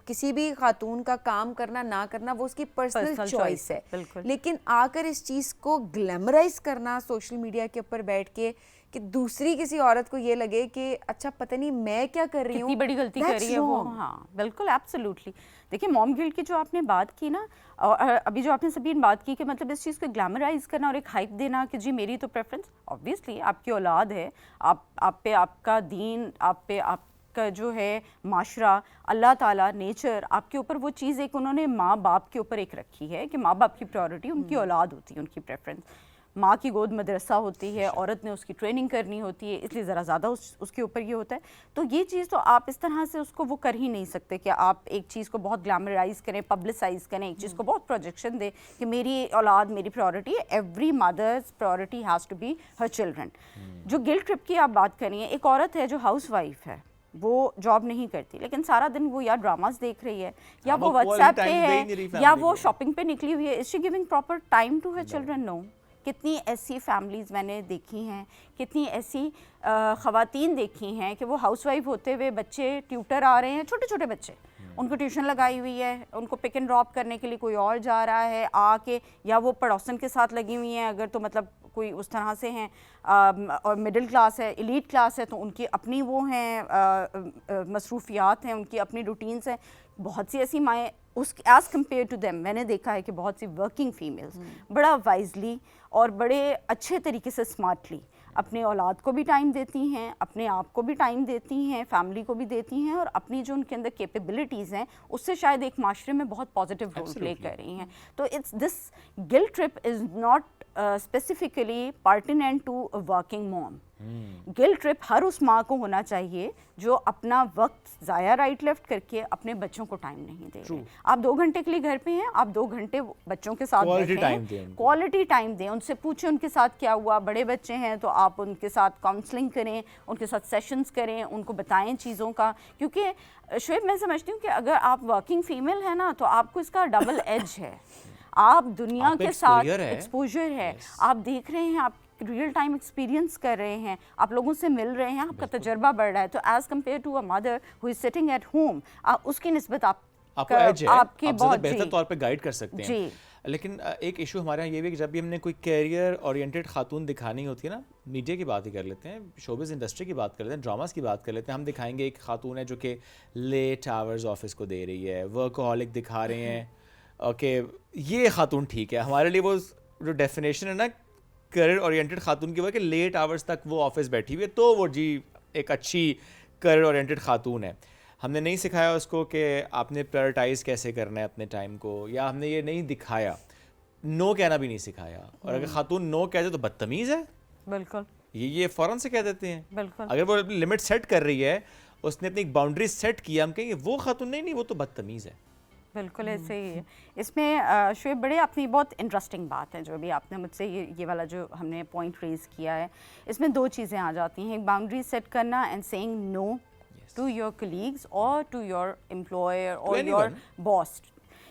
کسی بھی خاتون کا کام کرنا نہ کرنا وہ اس کی پرسنل چوائس ہے, لیکن آ کر اس چیز کو گلیمرائز کرنا سوشل میڈیا کے اوپر بیٹھ کے کہ دوسری کسی عورت کو یہ لگے کہ اچھا پتہ نہیں میں کیا کر رہی ہوں, کتنی بڑی غلطی کر رہی ہے وہ. ہاں بالکل ایبسلیوٹلی. دیکھیں موم گلٹ کی جو آپ نے بات کی نا, اور ابھی جو آپ نے سبین بات کی کہ مطلب اس چیز کو گلیمرائز کرنا اور ایک ہائپ دینا کہ جی میری تو پریفرنس, آبویسلی آپ کی اولاد ہے, آپ پہ آپ کا دین, آپ پہ آپ کا جو ہے معاشرہ, اللہ تعالیٰ, نیچر, آپ کے اوپر وہ چیز ایک انہوں نے ماں باپ کے اوپر ایک رکھی ہے کہ ماں باپ کی پریورٹی ان کی اولاد ہوتی ہے, ان کی پریفرنس. ماں کی گود مدرسہ ہوتی ہے, عورت نے اس کی ٹریننگ کرنی ہوتی ہے, اس لیے ذرا زیادہ اس کے اوپر یہ ہوتا ہے. تو یہ چیز تو آپ اس طرح سے اس کو وہ کر ہی نہیں سکتے کہ آپ ایک چیز کو بہت گلیمرائز کریں, پبلسائز کریں, ایک چیز کو بہت پروجیکشن دیں کہ میری اولاد میری پرائورٹی ہے. Every mother's priority has to be her children. جو گلٹ ٹرپ کی آپ بات کر رہی ہیں, ایک عورت ہے جو ہاؤس وائف ہے, وہ جاب نہیں کرتی لیکن سارا دن وہ یا ڈراماز دیکھ رہی ہے, یا وہ واٹس ایپ پہ ہے, یا وہ شاپنگ پہ نکلی ہوئی ہے. Is she giving proper time to her children? No. کتنی ایسی فیملیز میں نے دیکھی ہیں, کتنی ایسی خواتین دیکھی ہیں کہ وہ ہاؤس وائف ہوتے ہوئے بچے ٹیوٹر آ رہے ہیں, چھوٹے چھوٹے بچے, ان کو ٹیوشن لگائی ہوئی ہے, ان کو پک اینڈ ڈراپ کرنے کے لیے کوئی اور جا رہا ہے آ کے, یا وہ پڑوسن کے ساتھ لگی ہوئی ہیں اگر تو مطلب کوئی اس طرح سے ہیں, اور مڈل کلاس ہے, ایلیٹ کلاس ہے, تو ان کی اپنی وہ ہیں مصروفیات ہیں, ان کی اپنی روٹینز ہیں. بہت سی ایسی مائیں اس ایز کمپیئر ٹو دیم میں نے دیکھا ہے کہ بہت سی ورکنگ فیمیلز بڑا وائزلی اور بڑے اچھے طریقے سے اسمارٹلی اپنے اولاد کو بھی ٹائم دیتی ہیں, اپنے آپ کو بھی ٹائم دیتی ہیں, فیملی کو بھی دیتی ہیں, اور اپنی جو ان کے اندر کیپیبلٹیز ہیں اس سے شاید ایک معاشرے میں بہت پازیٹیو رول پلے کر رہی ہیں. تو it's this guilt trip is not specifically pertinent to working mom. Guilt trip ہر اس ماں کو ہونا چاہیے جو اپنا وقت ضائع رائٹ لیفٹ کر کے اپنے بچوں کو ٹائم نہیں دے رہے. آپ 2 گھنٹے کے لیے گھر پہ ہیں, آپ 2 گھنٹے بچوں کے ساتھ بیٹھیں, کوالٹی ٹائم دیں, ان سے پوچھیں ان کے ساتھ کیا ہوا. بڑے بچے ہیں تو آپ ان کے ساتھ کاؤنسلنگ کریں, ان کے ساتھ سیشنز کریں, ان کو بتائیں چیزوں کا. کیونکہ شعیب میں سمجھتی ہوں کہ اگر آپ ورکنگ فیمیل ہیں نا تو آپ کو اس کا ڈبل ایج ہے. آپ دنیا کے ساتھ ایکسپوجر ہے, آپ دیکھ رہے ہیں, آپ ریئل ٹائم ایکسپیرینس کر رہے ہیں, آپ لوگوں سے مل رہے ہیں, آپ کا تجربہ بڑھ رہا ہے. تو as compare to a mother who is sitting at home, اس کی نسبت آپ کو ایج ہے, آپ کے بہت بہتر طور پہ گائیڈ کر سکتے ہیں. جی. لیکن ایک ایشو ہمارے یہاں یہ بھی ہے کہ جب بھی ہم نے کوئی کیریئر اورینٹیڈ خاتون دکھانی ہوتی ہے نا, میڈیا کی بات ہی کر لیتے ہیں, شوبز انڈسٹری کی بات کر لیتے ہیں, ڈراماز کی بات کر لیتے ہیں, ہم دکھائیں گے ایک خاتون ہے جو کہ لیٹ آورز آفس کو دے رہی ہے, ورکہولک دکھا رہے ہیں, اوکے یہ خاتون ٹھیک ہے. ہمارے لیے وہ جو ڈیفینیشن ہے نا کیریئر اورینٹیڈ خاتون کی وہ کہ لیٹ آورز تک وہ آفس بیٹھی ہوئی ہے, تو وہ جی ایک اچھی کیریئر اورینٹیڈ خاتون ہے. ہم نے نہیں سکھایا اس کو کہ آپ نے پرائورٹائز کیسے کرنا ہے اپنے ٹائم کو, یا ہم نے یہ نہیں دکھایا, نو کہنا بھی نہیں سکھایا. اور اگر خاتون نو کہتے تو بدتمیز ہے, بالکل یہ فوراً سے کہہ دیتے ہیں. بالکل اگر وہ لمٹ سیٹ کر رہی ہے, اس نے اپنی ایک باؤنڈری سیٹ کیا, ہم کہیں گے وہ خاتون نہیں وہ تو بدتمیز ہے. بالکل ایسے ہی ہے. اس میں شعیب بڑے اپنی بہت انٹرسٹنگ بات ہے جو بھی آپ نے مجھ سے یہ والا جو ہم نے پوائنٹ ریز کیا ہے, اس میں 2 چیزیں آ جاتی ہیں. ایک باؤنڈری سیٹ کرنا and saying no to your colleagues اور ٹو یور امپلائر اور یور باس.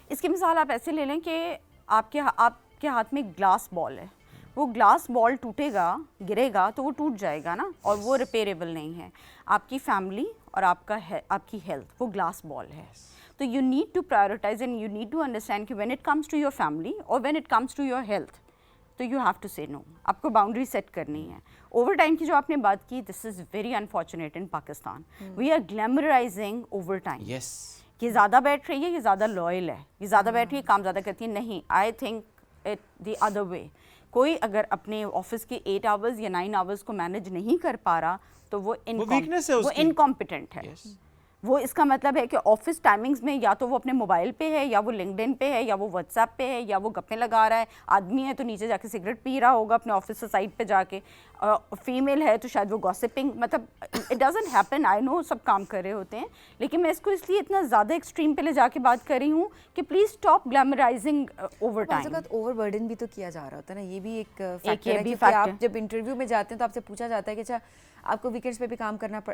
اس کی مثال آپ ایسے لے لیں کہ آپ کے ہاتھ میں گلاس بال ہے, وہ گلاس بال ٹوٹے گا, گرے گا تو وہ ٹوٹ جائے گا نا, اور وہ ریپیریبل نہیں ہے. آپ کی فیملی اور آپ کی ہیلتھ وہ گلاس بال ہے. تو you need to prioritize and you need to understand کہ when it comes to your family or when it comes to your health, تو you have to say no. آپ کو باؤنڈری سیٹ کرنی ہے. Over time کی جو آپ نے بات کی, this is very unfortunate in Pakistan. We are glamorizing over time. Yes. یہ زیادہ بیٹھ رہی ہے, یہ زیادہ لوئل ہے, یہ زیادہ بیٹھ رہی ہے, کام زیادہ کرتی ہے. نہیں, I think it the other way. کوئی اگر اپنے آفس کے 8 آورز یا 9 آورز کو مینیج نہیں کر پا رہا تو وہ انکمپیٹنٹ ہے. وہ اس کا مطلب ہے کہ آفس ٹائمنگز میں یا تو وہ اپنے موبائل پہ ہے, یا وہ لنکڈ ان پہ ہے, یا وہ واٹس ایپ پہ ہے, یا وہ گپیں لگا رہا ہے. آدمی ہے تو نیچے جا کے سگریٹ پی رہا ہوگا اپنے آفس سے سائڈ پہ جا کے, فیمیل ہے تو شاید وہ گاسپنگ, مطلب اٹ ڈزنٹ ہیپن. آئی نو سب کام کر رہے ہوتے ہیں, لیکن میں اس کو اس لیے اتنا زیادہ ایکسٹریم پہ لے جا کے بات کر رہی ہوں کہ please stop glamorising overtime. Overburden بھی تو کیا جا رہا ہوتا ہے نا, یہ بھی ایک فیکٹر ہے کہ آپ جب انٹرویو میں جاتے ہیں تو آپ سے پوچھا جاتا ہے کہ اچھا آپ کو ویکینڈز پہ بھی کام کرنا پڑ,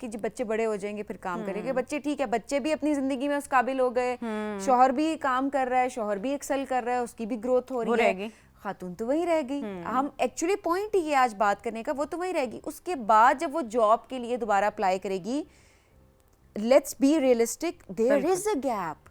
کہ جب بچے بڑے ہو جائیں گے پھر کام کریں گے. بچے ٹھیک ہے, بچے بھی اپنی زندگی میں اس قابل ہو گئے, شوہر بھی کام کر رہا ہے, شوہر بھی ایکسل کر رہا ہے, اس کی بھی گروتھ ہو رہی ہے, خاتون تو وہی رہے گی. ہم ایکچولی پوائنٹ ہی ہے آج بات کرنے کا, وہ تو وہی رہے گی. اس کے بعد جب وہ جاب کے لیے دوبارہ اپلائی کرے گی, let's be realistic, there is a gap.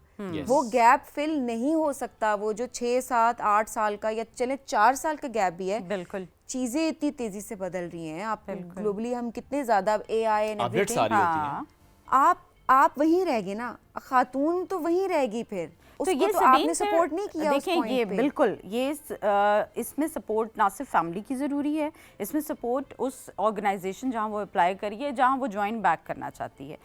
وہ گیپ فل نہیں ہو سکتا. وہ جو 6 7 8 سال کا یا چلے 4 سال کا گیپ بھی ہے, بالکل چیزیں اتنی تیزی سے بدل رہی ہیں. آپ گلوبلی ہم کتنے زیادہ اے آئی اینڈ اپڈیٹس آ رہی ہوتی ہیں. آپ وہیں رہ گے نا, خاتون تو وہیں رہے گی. پھر اس کو تو آپ نے سپورٹ نہیں کیا. دیکھیں یہ بالکل, یہ اس میں سپورٹ نہ صرف فیملی کی ضروری ہے, اس میں سپورٹ اس آرگنائزیشن جہاں وہ اپلائی کری ہے, جہاں وہ جوائن بیک کرنا چاہتی ہے.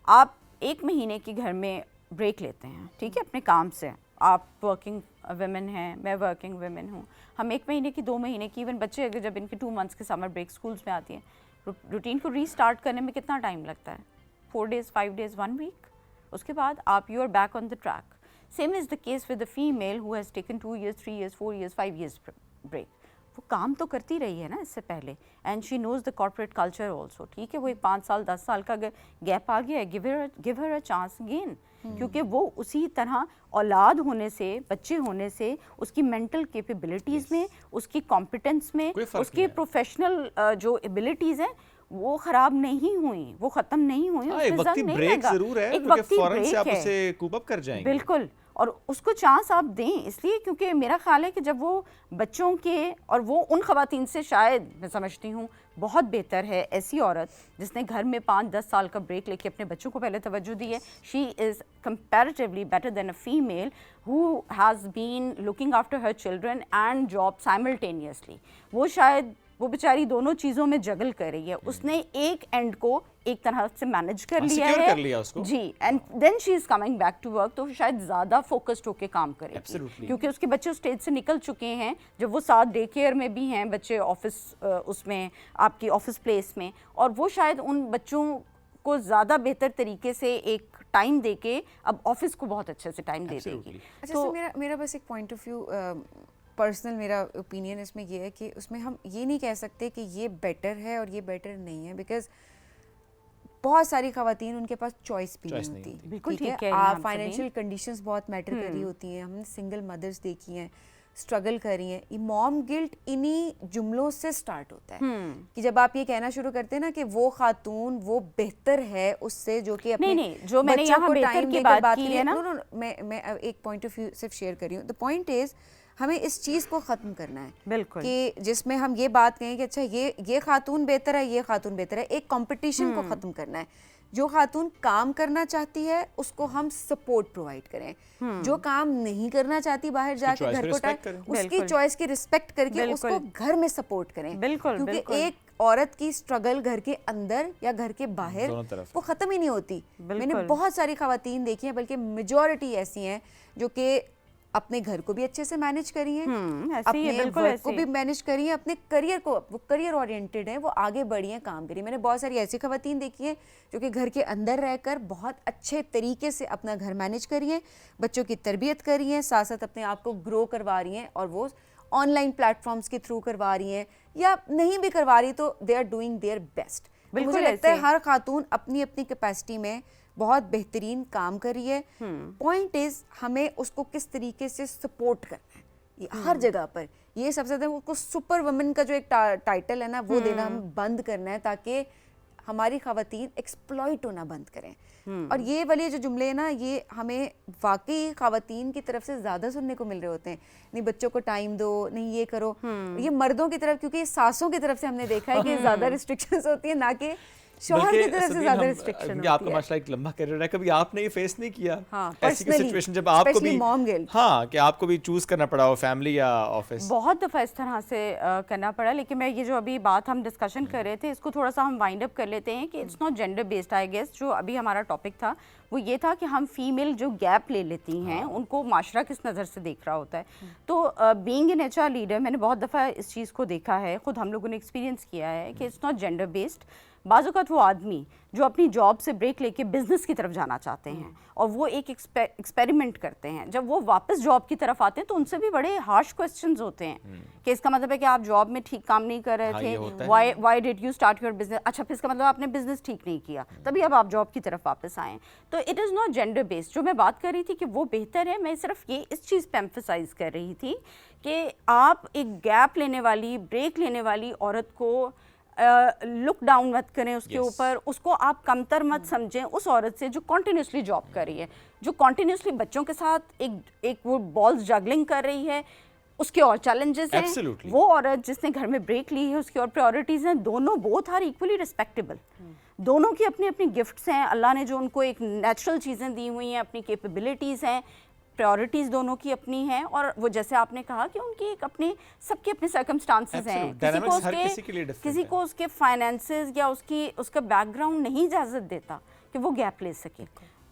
آپ 1 مہینے کی گھر میں بریک لیتے ہیں, ٹھیک ہے, اپنے کام سے. آپ ورکنگ ویمن ہیں, میں ورکنگ ویمن ہوں. ہم 1 مہینے کی 2 مہینے کی, ایون بچے اگر جب ان کی 2 months کے سمر بریک اسکولس میں آتی ہیں, روٹین کو ری اسٹارٹ کرنے میں کتنا ٹائم لگتا ہے؟ 4 days 5 days 1 week. اس کے بعد آپ you are back on the track. Same is the case with the female who has taken 2 years 3 years 4 years 5 years break. وہ کام تو کرتی رہی ہے نا اس سے پہلے, and she knows the corporate culture also. ٹھیک ہے, وہ 5 سال 10 سال کا اگر گیپ آ گیا ہے, give Hare a chance again. کیونکہ وہ اسی طرح اولاد ہونے سے, بچے ہونے سے, اس کی مینٹل کیپیبلٹیز میں, اس کی کمپیٹنس میں, اس کی پروفیشنل جو ایبلٹیز ہیں وہ خراب نہیں ہوئیں, وہ ختم نہیں ہوئیں. ایک وقتی بریک ضرور ہے, کیونکہ فوراً سے آپ اسے کوپ اپ کر جائیں گے. بالکل, اور اس کو چانس آپ دیں, اس لیے کیونکہ میرا خیال ہے کہ جب وہ بچوں کے, اور وہ ان خواتین سے شاید میں سمجھتی ہوں بہت بہتر ہے ایسی عورت جس نے گھر میں 5-10 سال کا بریک لے کے اپنے بچوں کو پہلے توجہ دی ہے. She is comparatively better than a female who has been looking after her children and job simultaneously. وہ شاید وہ بیچاری دونوں چیزوں میں جگل کر رہی ہے. اس نے ایک اینڈ کو ایک طرح سے مینج کر لیا ہے جی, and then she is coming back to work. تو شاید زیادہ فوکسڈ ہو کے کام کرے گی, کیونکہ اس کے بچے اسٹیج سے نکل چکے ہیں. جب وہ ساتھ ڈے کیئر میں بھی ہیں بچے, آفس اس میں آپ کی آفس پلیس میں, اور وہ شاید ان بچوں کو زیادہ بہتر طریقے سے ایک ٹائم دے کے اب آفس کو بہت اچھے سے ٹائم دے دے گی. تو میرا بس ایک پوائنٹ آف ویو پرسنل, میرا اوپینین اس میں یہ ہے کہ اس میں ہم یہ نہیں کہہ سکتے کہ یہ بیٹر ہے اور یہ بیٹر نہیں ہے, بیکاز بہت ساری خواتین ان کے پاس چوائس بھی نہیں ہوتی. بالکل ٹھیک ہے, آپ فائنینشیل کنڈیشنز بہت میٹر کر رہی ہوتی ہیں. ہم نے سنگل مدرس دیکھی ہیں, اسٹرگل کر رہی ہیں. یہ موم گلٹ انہی جملوں سے سٹارٹ ہوتا ہے کہ جب آپ یہ کہنا شروع کرتے ہیں نا کہ وہ خاتون وہ بہتر ہے اس سے جو کہ اپنے جو میں نے یہاں بہتر کی بات کی ہے نا, میں ایک پوائنٹ آف ویو صرف شیئر کر رہی ہوں. دا پوائنٹ از ہمیں اس چیز کو ختم کرنا ہے, بالکل, کہ جس میں ہم یہ بات کہیں کہ اچھا یہ خاتون بہتر ہے, یہ خاتون بہتر ہے. ایک کمپٹیشن کو ختم کرنا ہے. جو خاتون کام کرنا چاہتی ہے اس کو ہم سپورٹ پرووائڈ کریں. جو کام نہیں کرنا چاہتی باہر جا کے گھر کو اس کی چوائس کی رسپیکٹ کر کے اس کو گھر میں سپورٹ کریں. کیونکہ ایک عورت کی اسٹرگل گھر کے اندر یا گھر کے باہر وہ ختم ہی نہیں ہوتی. میں نے بہت ساری خواتین دیکھی ہیں, بلکہ میجورٹی ایسی ہیں جو کہ اپنے گھر کو بھی اچھے سے مینج کری ہیں, اپنے ورک کو بھی مینج کری ہیں, اپنے کریئر کو, وہ کریئر اورینٹیڈ ہیں, وہ آگے بڑھی ہیں, کام کری. میں نے بہت ساری ایسی خواتین دیکھی ہیں جو کہ گھر کے اندر رہ کر بہت اچھے طریقے سے اپنا گھر مینج کری ہیں, بچوں کی تربیت کری ہیں, ساتھ ساتھ اپنے آپ کو گرو کروا رہی ہیں, اور وہ آن لائن پلیٹ فارمس کے تھرو کروا رہی ہیں, یا نہیں بھی کروا رہی تو they are doing their best. مجھے لگتا ہے ہر خاتون اپنی اپنی کیپیسٹی میں بہت بہترین کام کر رہی ہے. پوائنٹ از ہمیں اس کو کس طریقے سے سپورٹ کرنا ہے ہر جگہ پر. یہ سب سے زیادہ سپر وومن کا جو ایک ٹائٹل ہے نا وہ دینا ہم بند کرنا ہے, تاکہ ہماری خواتین ایکسپلائٹ ہونا بند کریں. اور یہ والے جو جملے ہیں نا, یہ ہمیں واقعی خواتین کی طرف سے زیادہ سننے کو مل رہے ہوتے ہیں. نہیں بچوں کو ٹائم دو, نہیں یہ کرو. یہ مردوں کی طرف, کیونکہ یہ ساسوں کی طرف سے ہم نے دیکھا ہے کہ زیادہ ریسٹرکشنز ہوتی ہیں, نہ کہ شوہر کی طرف سے زیادہ ریسٹرکشن ہوتی ہے. آپ کا مسئلہ ایک لمبا کریئر ہے, کبھی آپ نے یہ فیس نہیں کیا ایسی سچویشن جب آپ کو بھی, ہاں کہ آپ کو بھی چوز کرنا پڑا ہو فیملی یا آفس؟ بہت دفعہ اس طرح سے کرنا پڑا, لیکن میں یہ جو ابھی بات ہم ڈسکشن کر رہے تھے اس کو تھوڑا سا ہم وائنڈ اپ کر لیتے ہیں کہ it's not gender based. I guess جو ابھی ہمارا ٹاپک تھا وہ یہ تھا کہ ہم فیمیل جو گیپ لے لیتی ہیں ان کو معاشرہ کس نظر سے دیکھ رہا ہوتا ہے. تو being an H R leader میں نے بہت دفعہ اس چیز کو دیکھا ہے, خود ہم لوگوں نے ایکسپیرینس کیا ہے کہ اٹس ناٹ جینڈر بیسڈ. بعض اوقات وہ آدمی جو اپنی جاب سے بریک لے کے بزنس کی طرف جانا چاہتے ہیں اور وہ ایک ایکسپیریمنٹ کرتے ہیں, جب وہ واپس جاب کی طرف آتے ہیں تو ان سے بھی بڑے ہارش کوسچنز ہوتے ہیں کہ اس کا مطلب ہے کہ آپ جاب میں ٹھیک کام نہیں کر رہے تھے, why did you start your business, اچھا پھر اس کا مطلب آپ نے بزنس ٹھیک نہیں کیا تبھی اب آپ جاب کی طرف واپس آئیں. تو it is not gender based. جو میں بات کر رہی تھی کہ وہ بہتر ہے, میں صرف یہ اس چیز پہ ایمفسائز کر رہی تھی کہ آپ ایک گیپ لینے والی, بریک لینے والی عورت کو لک ڈاؤن مت کریں اس کے اوپر, اس کو آپ کمتر مت سمجھیں اس عورت سے جو کنٹینیوسلی جاب کر رہی ہے, جو کنٹینیوسلی بچوں کے ساتھ ایک وہ بالز جگلنگ کر رہی ہے. اس کے اور چیلنجز ہیں. وہ عورت جس نے گھر میں بریک لی ہے اس کی اور پریورٹیز ہیں. دونوں بوتھ آر ایکولی ریسپیکٹیبل. دونوں کی اپنی اپنی گفٹس ہیں, اللہ نے جو ان کو ایک نیچرل چیزیں دی ہوئی ہیں, اپنی کیپیبلٹیز ہیں, پریورٹیز دونوں کی اپنی ہیں. اور وہ جیسے آپ نے کہا کہ ان کی ایک اپنی سب کے اپنے سرکمسٹانسز ہیں. کسی کو اس کے فائنینسز یا اس کا بیک گراؤنڈ نہیں اجازت دیتا کہ وہ گیپ لے سکے.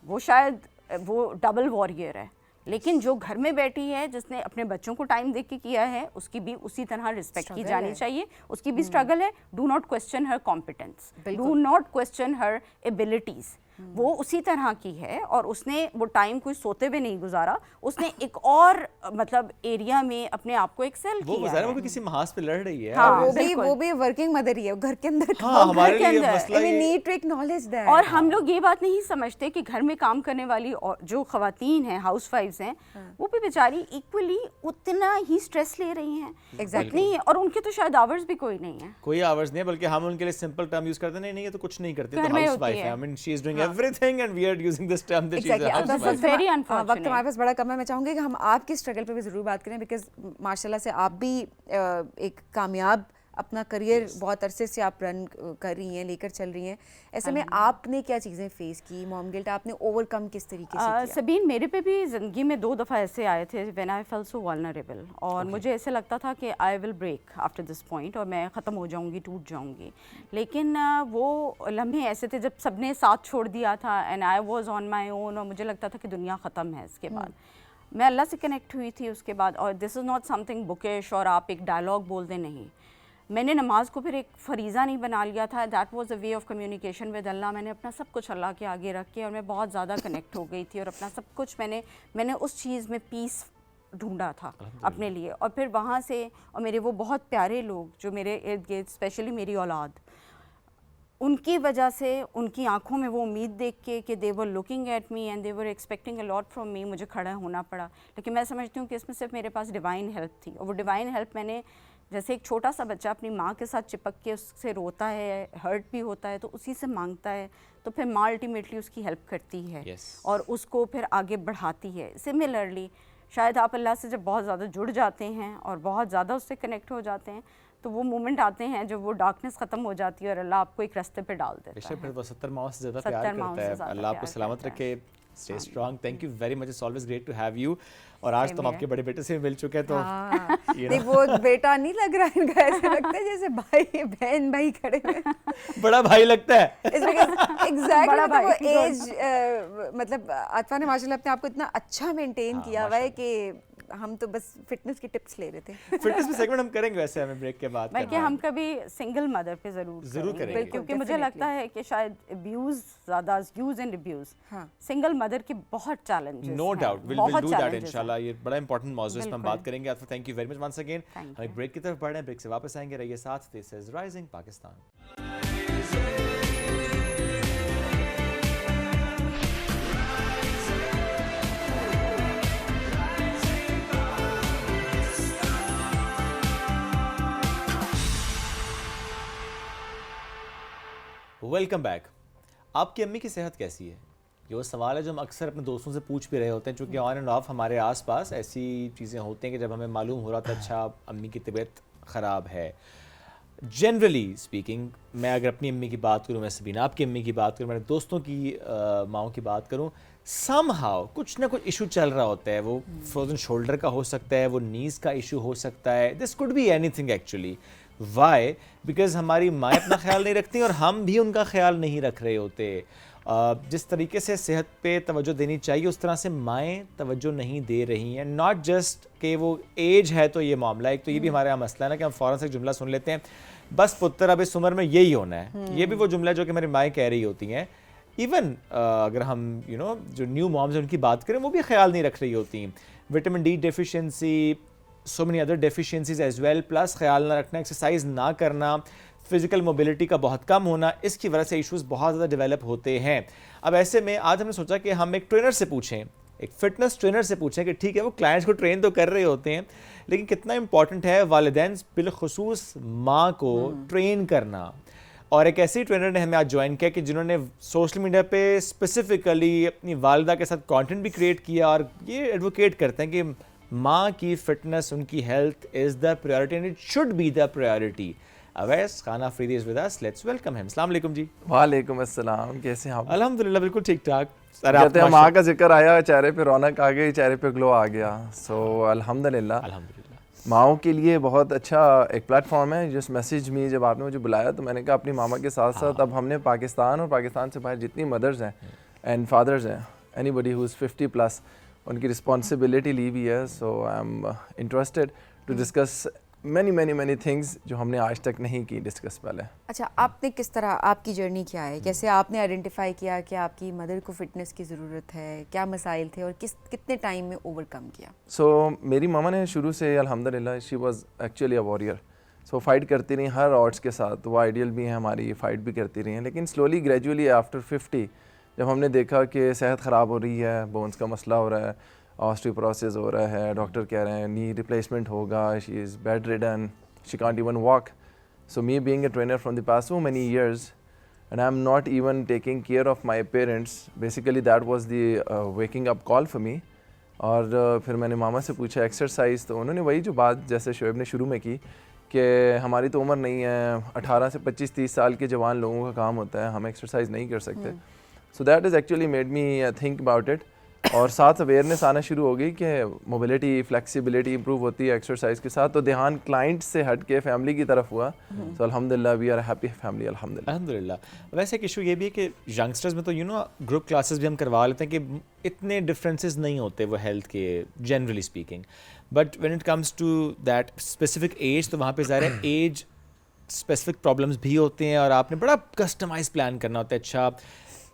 وہ شاید وہ ڈبل واریر ہے, لیکن جو گھر میں بیٹھی ہے جس نے اپنے بچوں کو ٹائم دے کے کیا ہے اس کی بھی اسی طرح رسپیکٹ کی جانی چاہیے. اس کی بھی اسٹرگل ہے. Do not question Hare competence, do not question Hare abilities. وہ اسی طرح کی ہے اور اس نے وہ ٹائم کوئی سوتے ہوئے نہیں گزارا, اس نے ایک اور مطلب ایریا میں اپنے آپ کو ایکسل کیا. وہ گزارا وہ کسی محاذ پہ لڑ رہی ہے. وہ بھی ورکنگ مدر ہی ہے, گھر کے اندر ہمارے لیے مسئلہ نیڈ ٹو ایکنالج دیٹ. اور ہم لوگ یہ بات نہیں سمجھتے کہ گھر میں کام کرنے والی جو خواتین ہیں, ہاؤس وائفز ہیں, وہ بھی بیچاری ایکولی اتنا ہی اسٹریس لے رہی ہیں. اتنی, اور ان کے تو شاید آورز بھی کوئی نہیں ہے, کوئی آورز نہیں ہے, بلکہ ہم ان کے لیے سمپل ٹرم یوز کرتے ہیں. نہیں یہ تو کچھ نہیں کرتی, تو ہاؤس وائف ہے. I mean she is doing everything and we are using this term that she is a housewife. very unfortunate. وقت ہمارے پاس بڑا کم ہے. میں چاہوں گی کہ ہم آپ کی اسٹرگل پہ بھی ضرور بات کریں, بیکاز ماشاء اللہ سے آپ بھی ایک کامیاب اپنا کریئر بہت عرصے سے آپ رن کر رہی ہیں, لے کر چل رہی ہیں. ایسے میں آپ نے کیا چیزیں فیس کی, موم گلٹ آپ نے اوور کم کس طریقے سے کیا؟ سبین, میرے پہ بھی زندگی میں 2 دفعہ ایسے آئے تھے when I felt so vulnerable, اور مجھے ایسے لگتا تھا کہ I will break after this point, اور میں ختم ہو جاؤں گی, ٹوٹ جاؤں گی. لیکن وہ لمحے ایسے تھے جب سب نے ساتھ چھوڑ دیا تھا and I was on my own, اور مجھے لگتا تھا کہ دنیا ختم ہے. اس کے بعد میں اللہ سے کنیکٹ ہوئی تھی اس کے بعد, اور this is not something bookish اور آپ ایک ڈائلاگ بول دیں, نہیں. میں نے نماز کو پھر ایک فریضہ نہیں بنا لیا تھا. That was a way of communication with Allah. میں نے اپنا سب کچھ اللہ کے آگے رکھ کے, اور میں بہت زیادہ کنیکٹ ہو گئی تھی, اور اپنا سب کچھ میں نے اس چیز میں پیس ڈھونڈا تھا اپنے لیے. اور پھر وہاں سے, اور میرے وہ بہت پیارے لوگ جو میرے ارد گرد, اسپیشلی میری اولاد, ان کی وجہ سے, ان کی آنکھوں میں وہ امید دیکھ کے کہ they were looking at me and they were expecting a lot from me, مجھے کھڑا ہونا پڑا. لیکن میں سمجھتی ہوں کہ اس میں صرف میرے پاس ڈیوائن ہیلپ تھی, اور وہ ڈیوائن ہیلپ میں نے, جیسے ایک چھوٹا سا بچہ اپنی ماں کے ساتھ چپک کے اس سے روتا ہے, ہرٹ بھی ہوتا ہے, تو اسی سے مانگتا ہے, تو پھر ماں الٹیمیٹلی اس کی ہیلپ کرتی ہے اور اس کو پھر آگے بڑھاتی ہے. سملرلی شاید آپ اللہ سے جب بہت زیادہ جڑ جاتے ہیں اور بہت زیادہ اس سے کنیکٹ ہو جاتے ہیں, تو وہ مومنٹ آتے ہیں جب وہ ڈارکنیس ختم ہو جاتی ہے اور اللہ آپ کو ایک راستے پہ ڈال دیتا ہے. پھر وہ 70 ماؤں سے زیادہ پیار کرتا ہے. اللہ آپ کو سلامت رکھے. Stay strong. Thank you very much. It's always great to have you. اور آج تو ہم آپ کے بڑے بیٹے سے مل چکے ہیں, تو نہیں وہ بیٹا نہیں لگ رہا ان کا, ایسے لگتا ہے جیسے بھائی بہن بھائی کھڑے ہوئے. بڑا بھائی لگتا ہے. ایگزیکٹلی وہ ایج, مطلب عاطفہ نے ماشاء اللہ اپنے آپ کو اتنا اچھا مینٹین کیا ہوا ہے کہ ہم تو بس فٹنس کی ٹپس لے رہے تھے. فٹنس پہ سیگمنٹ ہم کریں گے ویسے, ہمیں بریک کے بعد, بلکہ ہم کبھی سنگل مدر پہ ضرور کریں گے, کیونکہ مجھے لگتا ہے کہ شاید ابیوز زیادہ, use and abuse, single mother کے بہت چیلنجز ہیں. No doubt we'll do that انشاءاللہ. یہ بڑا امپورٹنٹ موضوع ہے, اس پہ ہم بات کریں گے. Atifa thank you very much once again. ہم ایک بریک کی طرف بڑھ رہے ہیں, بریک سے واپس آئیں گے, رہیے ساتھ. This is rising Pakistan. Welcome back. آپ کی امی کی صحت کیسی ہے؟ یہ وہ سوال ہے جو ہم اکثر اپنے دوستوں سے پوچھ بھی رہے ہوتے ہیں, چونکہ آن اینڈ آف ہمارے آس پاس ایسی چیزیں ہوتی ہیں کہ جب ہمیں معلوم ہو رہا تھا اچھا امی کی طبیعت خراب ہے. جنرلی اسپیکنگ, میں اگر اپنی امی کی بات کروں, میں سبینہ آپ کی امی کی بات کروں, میرے دوستوں کی ماؤں کی بات کروں, سم ہاؤ کچھ نہ کچھ ایشو چل رہا ہوتا ہے. وہ فروزن شولڈر کا ہو سکتا ہے, وہ نیز کا ایشو ہو سکتا ہے, دس could be any thing actually. Y? Because ہماری مائیں اپنا خیال نہیں رکھتی اور ہم بھی ان کا خیال نہیں رکھ رہے ہوتے. جس طریقے سے صحت پہ توجہ دینی چاہیے اس طرح سے مائیں توجہ نہیں دے رہی ہیں. ناٹ جسٹ کہ وہ ایج ہے تو یہ معاملہ, ایک تو یہ بھی ہمارے یہاں مسئلہ ہے نا کہ ہم فوراً سے جملہ سن لیتے ہیں بس پتر اب اس عمر میں یہی ہونا ہے. یہ بھی وہ جملہ جو کہ میری مائیں کہہ رہی ہوتی ہیں. ایون اگر ہم جو نیو مامز ہیں ان کی بات کریں وہ بھی خیال نہیں رکھ رہی ہوتی ہیں. Vitamin D deficiency, so many other deficiencies as well, plus خیال نہ رکھنا, ایکسرسائز نہ کرنا, فزیکل موبلٹی کا بہت کم ہونا, اس کی وجہ سے ایشوز بہت زیادہ ڈیولپ ہوتے ہیں. اب ایسے میں آج ہم نے سوچا کہ ہم ایک ٹرینر سے پوچھیں, ایک فٹنس ٹرینر سے پوچھیں کہ ٹھیک ہے وہ کلائنٹس کو ٹرین تو کر رہے ہوتے ہیں لیکن کتنا امپورٹنٹ ہے والدین بالخصوص ماں کو ٹرین کرنا. اور ایک ایسی ٹرینر نے ہمیں آج جوائن کیا کہ جنہوں نے سوشل میڈیا پہ اسپیسیفکلی اپنی والدہ کے ساتھ کانٹینٹ بھی کریٹ کیا اور یہ ایڈوکیٹ کرتے ہیں کہ ماں کی فٹنس, ان کی health is the priority and it should be the priority. Awais Khan Afridi is with us, let's welcome him. السلام علیکم جی. وعلیکم السلام, کیسے ہیں آپ؟ الحمدللہ بالکل ٹھیک ٹھاک. کہتے ہیں ماں کا ذکر آیا, چہرے پہ رونق آ گئی, چہرے پہ گلو آ گیا. سو الحمدللہ ماؤں کے لیے بہت اچھا ایک پلیٹ فارم ہے. جس میسیج میں جب آپ نے مجھے بلایا تو میں نے کہا اپنی ماما کے ساتھ ساتھ اب ہم نے پاکستان اور پاکستان سے باہر جتنی مدرز ہیں اینڈ فادرز ہیں, اینی بڈی ہو از 50+, ان کی رسپانسبلٹی لی بھی ہے. So I am interested to discuss many things جو ہم نے آج تک نہیں کی ڈسکس پہلے. اچھا, آپ نے کس طرح, آپ کی جرنی کیا ہے, کیسے آپ نے آئیڈینٹیفائی کیا کہ آپ کی مدر کو فٹنس کی ضرورت ہے, کیا مسائل تھے اور کتنے ٹائم میں اوور کم کیا؟ سو میری ماما نے شروع سے الحمدللہ she was actually a warrior. So fight کرتی رہی ہر آڈس کے ساتھ, وہ آئیڈیل بھی ہیں ہماری, فائٹ بھی کرتی رہی ہیں. لیکن سلولی گریجولی آفٹر 50 جب ہم نے دیکھا کہ صحت خراب ہو رہی ہے, بونس کا مسئلہ ہو رہا ہے, آسٹریوپروسس ہو رہا ہے, ڈاکٹر کہہ رہے ہیں نی ریپلیسمنٹ ہوگا, she is bedridden, she can't even walk. So me being a trainer from the past so many years and I'm not even taking care of my parents, basically that was the waking up call for me. اور پھر میں نے ماما سے پوچھا exercise, تو انہوں نے وہی جو بات جیسے شعیب نے شروع میں کی کہ ہماری تو عمر نہیں ہے, 18 سے 25-30 سال کے جوان لوگوں کا کام ہوتا ہے, ہم ایکسرسائز نہیں کر سکتے. So that has actually made me think about it. اور ساتھ اویئرنیس آنا شروع ہو گئی کہ موبلٹی, فلیکسیبلٹی امپروو ہوتی ہے ایکسرسائز کے ساتھ. تو دھیان کلائنٹ سے ہٹ کے فیملی کی طرف ہوا. تو الحمدللہ وی آر ہیپی فیملی الحمدللہ. ویسے ایک ایشو یہ بھی ہے کہ ینگسٹرز میں تو گروپ کلاسز بھی ہم کروا لیتے ہیں کہ اتنے ڈفرینسز نہیں ہوتے وہ ہیلتھ کے generally speaking, but when it comes to that specific age تو وہاں پہ ظاہر ہے ایج اسپیسیفک پرابلمس بھی ہوتے ہیں اور آپ نے بڑا کسٹمائز پلان کرنا ہوتا ہے. اچھا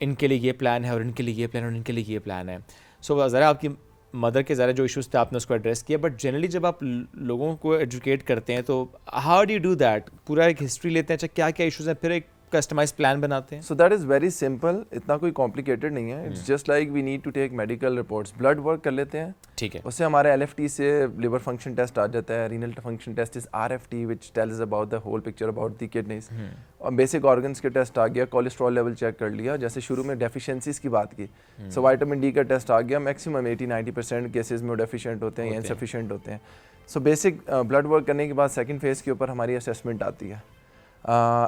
ان کے لیے یہ پلان ہے اور ان کے لیے یہ پلان اور ان کے لیے یہ پلان ہے. سو ذرا آپ کی مدر کے ذرا جو ایشوز تھے آپ نے اس کو ایڈریس کیا, بٹ جنرلی جب آپ لوگوں کو ایجوکیٹ کرتے ہیں تو how do you do that? پورا ایک ہسٹری لیتے ہیں, اچھا کیا کیا ایشوز ہیں, پھر ایک کسٹمائز پلان بناتے ہیں. So that is very simple, اتنا کوئی کمپلیکیٹڈ نہیں ہے. It's just like we need to take medical reports, blood work کر لیتے ہیں, ٹھیک ہے, اس سے ہمارے LFT سے لیور فنکشن ٹیسٹ آ جاتا ہے, renal function test is RFT which tells about the whole picture about the kidneys. اور بیسک آرگنس کے ٹیسٹ آ گیا, کولیسٹرول لیول چیک کر لیا, جیسے شروع میں ڈیفیشینسیز کی بات کی, سو وائٹامن ڈی کا ٹیسٹ آ گیا, میکسیمم 80-90% کیسز میں ڈیفیشینٹ ہوتے ہیں یا انسفیشینٹ ہوتے ہیں. سو بیسک بلڈ ورک کرنے کے بعد سیکنڈ فیز کے اوپر ہماری اسیسمنٹ آتی ہے.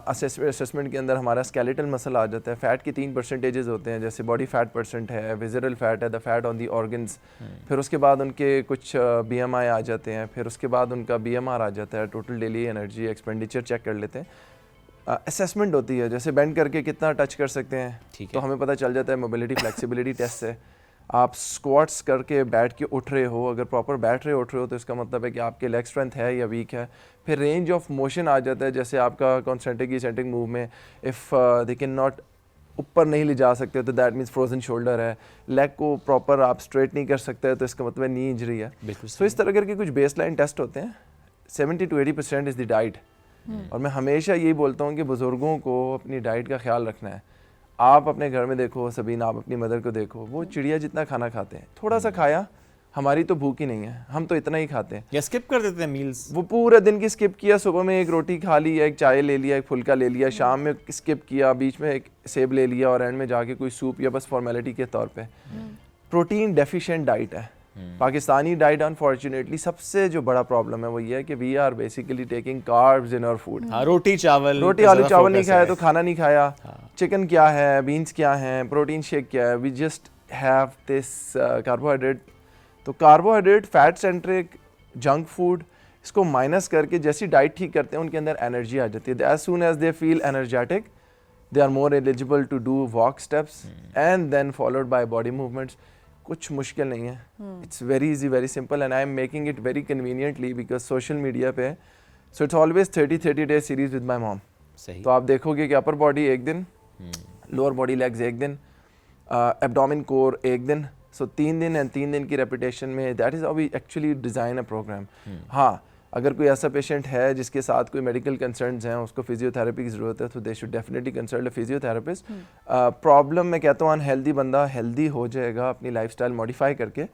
اسیسمنٹ کے اندر ہمارا اسکیلیٹل مسل آ جاتا ہے. فیٹ کی 3% ہوتے ہیں, جیسے باڈی فیٹ % ہے, ویزرل فیٹ ہے, دا فیٹ آن دی آرگنس. پھر اس کے بعد ان کے کچھ BMI آ جاتے ہیں, پھر اس کے بعد ان کا BMR آ جاتا ہے, total daily energy expenditure check کر لیتے ہیں. اسیسمنٹ ہوتی ہے, جیسے بینڈ کر کے کتنا ٹچ کر سکتے ہیں, تو ہمیں پتہ چل جاتا ہے موبلٹی فلیکسیبلٹی ٹیسٹ سے. آپ اسکواٹس کر کے بیٹھ کے اٹھ رہے ہو, اگر پراپر بیٹھ رہے اٹھ رہے ہو تو اس کا مطلب ہے کہ آپ کے لیگ اسٹرینتھ ہے یا ویک ہے. پھر رینج آف موشن آ جاتا ہے, جیسے آپ کا کانسنٹرک اسینٹرک موو میں اف دے کین ناٹ اوپر نہیں لے جا سکتے تو دیٹ مینس فروزن شولڈر ہے. لیگ کو پراپر آپ اسٹریٹ نہیں کر سکتے تو اس کا مطلب ہے نی انجری ہے. سو اس طرح کر کے کچھ بیس لائن ٹیسٹ ہوتے ہیں. 70-80% از دی ڈائٹ. اور میں ہمیشہ یہی بولتا ہوں کہ بزرگوں کو اپنی ڈائٹ کا خیال رکھنا ہے. آپ اپنے گھر میں دیکھو سبین, آپ اپنی مدر کو دیکھو, وہ چڑیا جتنا کھانا کھاتے ہیں, تھوڑا سا کھایا, ہماری تو بھوک ہی نہیں ہے, ہم تو اتنا ہی کھاتے ہیں, یا اسکپ کر دیتے ہیں میلز. وہ پورے دن کی اسکپ کیا, صبح میں ایک روٹی کھا لی, ایک چائے لے لیا, ایک پھلکا لے لیا, شام میں اسکپ کیا, بیچ میں ایک سیب لے لیا, اور اینڈ میں جا کے کوئی سوپ یا بس فارمیلٹی کے طور پہ. پروٹین ڈیفیشینٹ ڈائٹ ہے پاکستانی ڈائٹ. انفارچونیٹلی سب سے جو بڑا پرابلم ہے وہ یہ ہے کہ we are basically taking carbs in our food. روٹی روٹی آلو چاول نہیں کھایا تو کھانا نہیں کھایا. چکن کیا ہے, بینس کیا ہیں, پروٹین شیک کیا ہے, we just have this carbohydrate. تو carbohydrate, fat centric, junk food, اس کو مائنس کر کے جیسی ڈائٹ ٹھیک کرتے ہیں ان کے اندر انرجی آ جاتی ہے. As soon as they feel energetic they are more eligible to do walk steps and then followed by body movements. کچھ مشکل نہیں ہے, it's very easy, very simple, and I am making it very conveniently because social media پہ, so it's always 30 day series with my mom. صحیح. تو آپ دیکھو گے کہ اپر باڈی ایک دن, لوور باڈی لیگز ایک دن, ایبڈومن کور ایک دن, سو 3 دن اینڈ 3 دن کی ریپیٹیشن میں, that is how we actually design a program. ہاں اگر کوئی ایسا پیشنٹ ہے جس کے ساتھ کوئی میڈیکل کنسرنز ہیں, اس کو فزیو تھراپی کی ضرورت ہے, تو they should definitely consult a physio therapist. Problem میں کہتا ہوں انہیلدی بندہ ہیلدی ہو جائے گا اپنی لائف اسٹائل ماڈیفائی کر کے,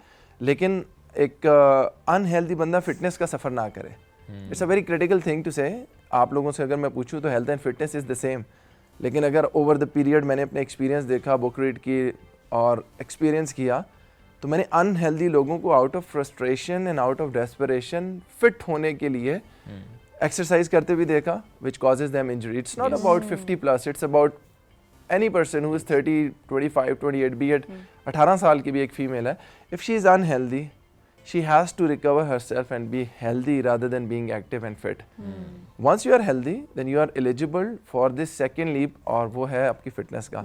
لیکن ایک انہیلدی بندہ فٹنس کا سفر نہ کرے. It's a very critical thing to say. آپ لوگوں سے اگر میں پوچھوں تو health and fitness is the same, لیکن اگر اوور دا پیریڈ میں نے اپنے ایکسپیرینس دیکھا, بک ریڈ کی اور ایکسپیرینس کیا, تو میں نے انہیلدی لوگوں کو out of frustration and out of desperation fit ہونے کے لیے ایکسرسائز کرتے بھی دیکھا, which causes them injury. It's not about 50+, it's about any person who is 30, 25, 28, be it 18 سال کی بھی ایک فیمیل ہے, if she is unhealthy she has to recover herself and be healthy rather than being active and fit. Once you are healthy, then you are eligible for this second leap, اور وہ ہے آپ کی fitness کا.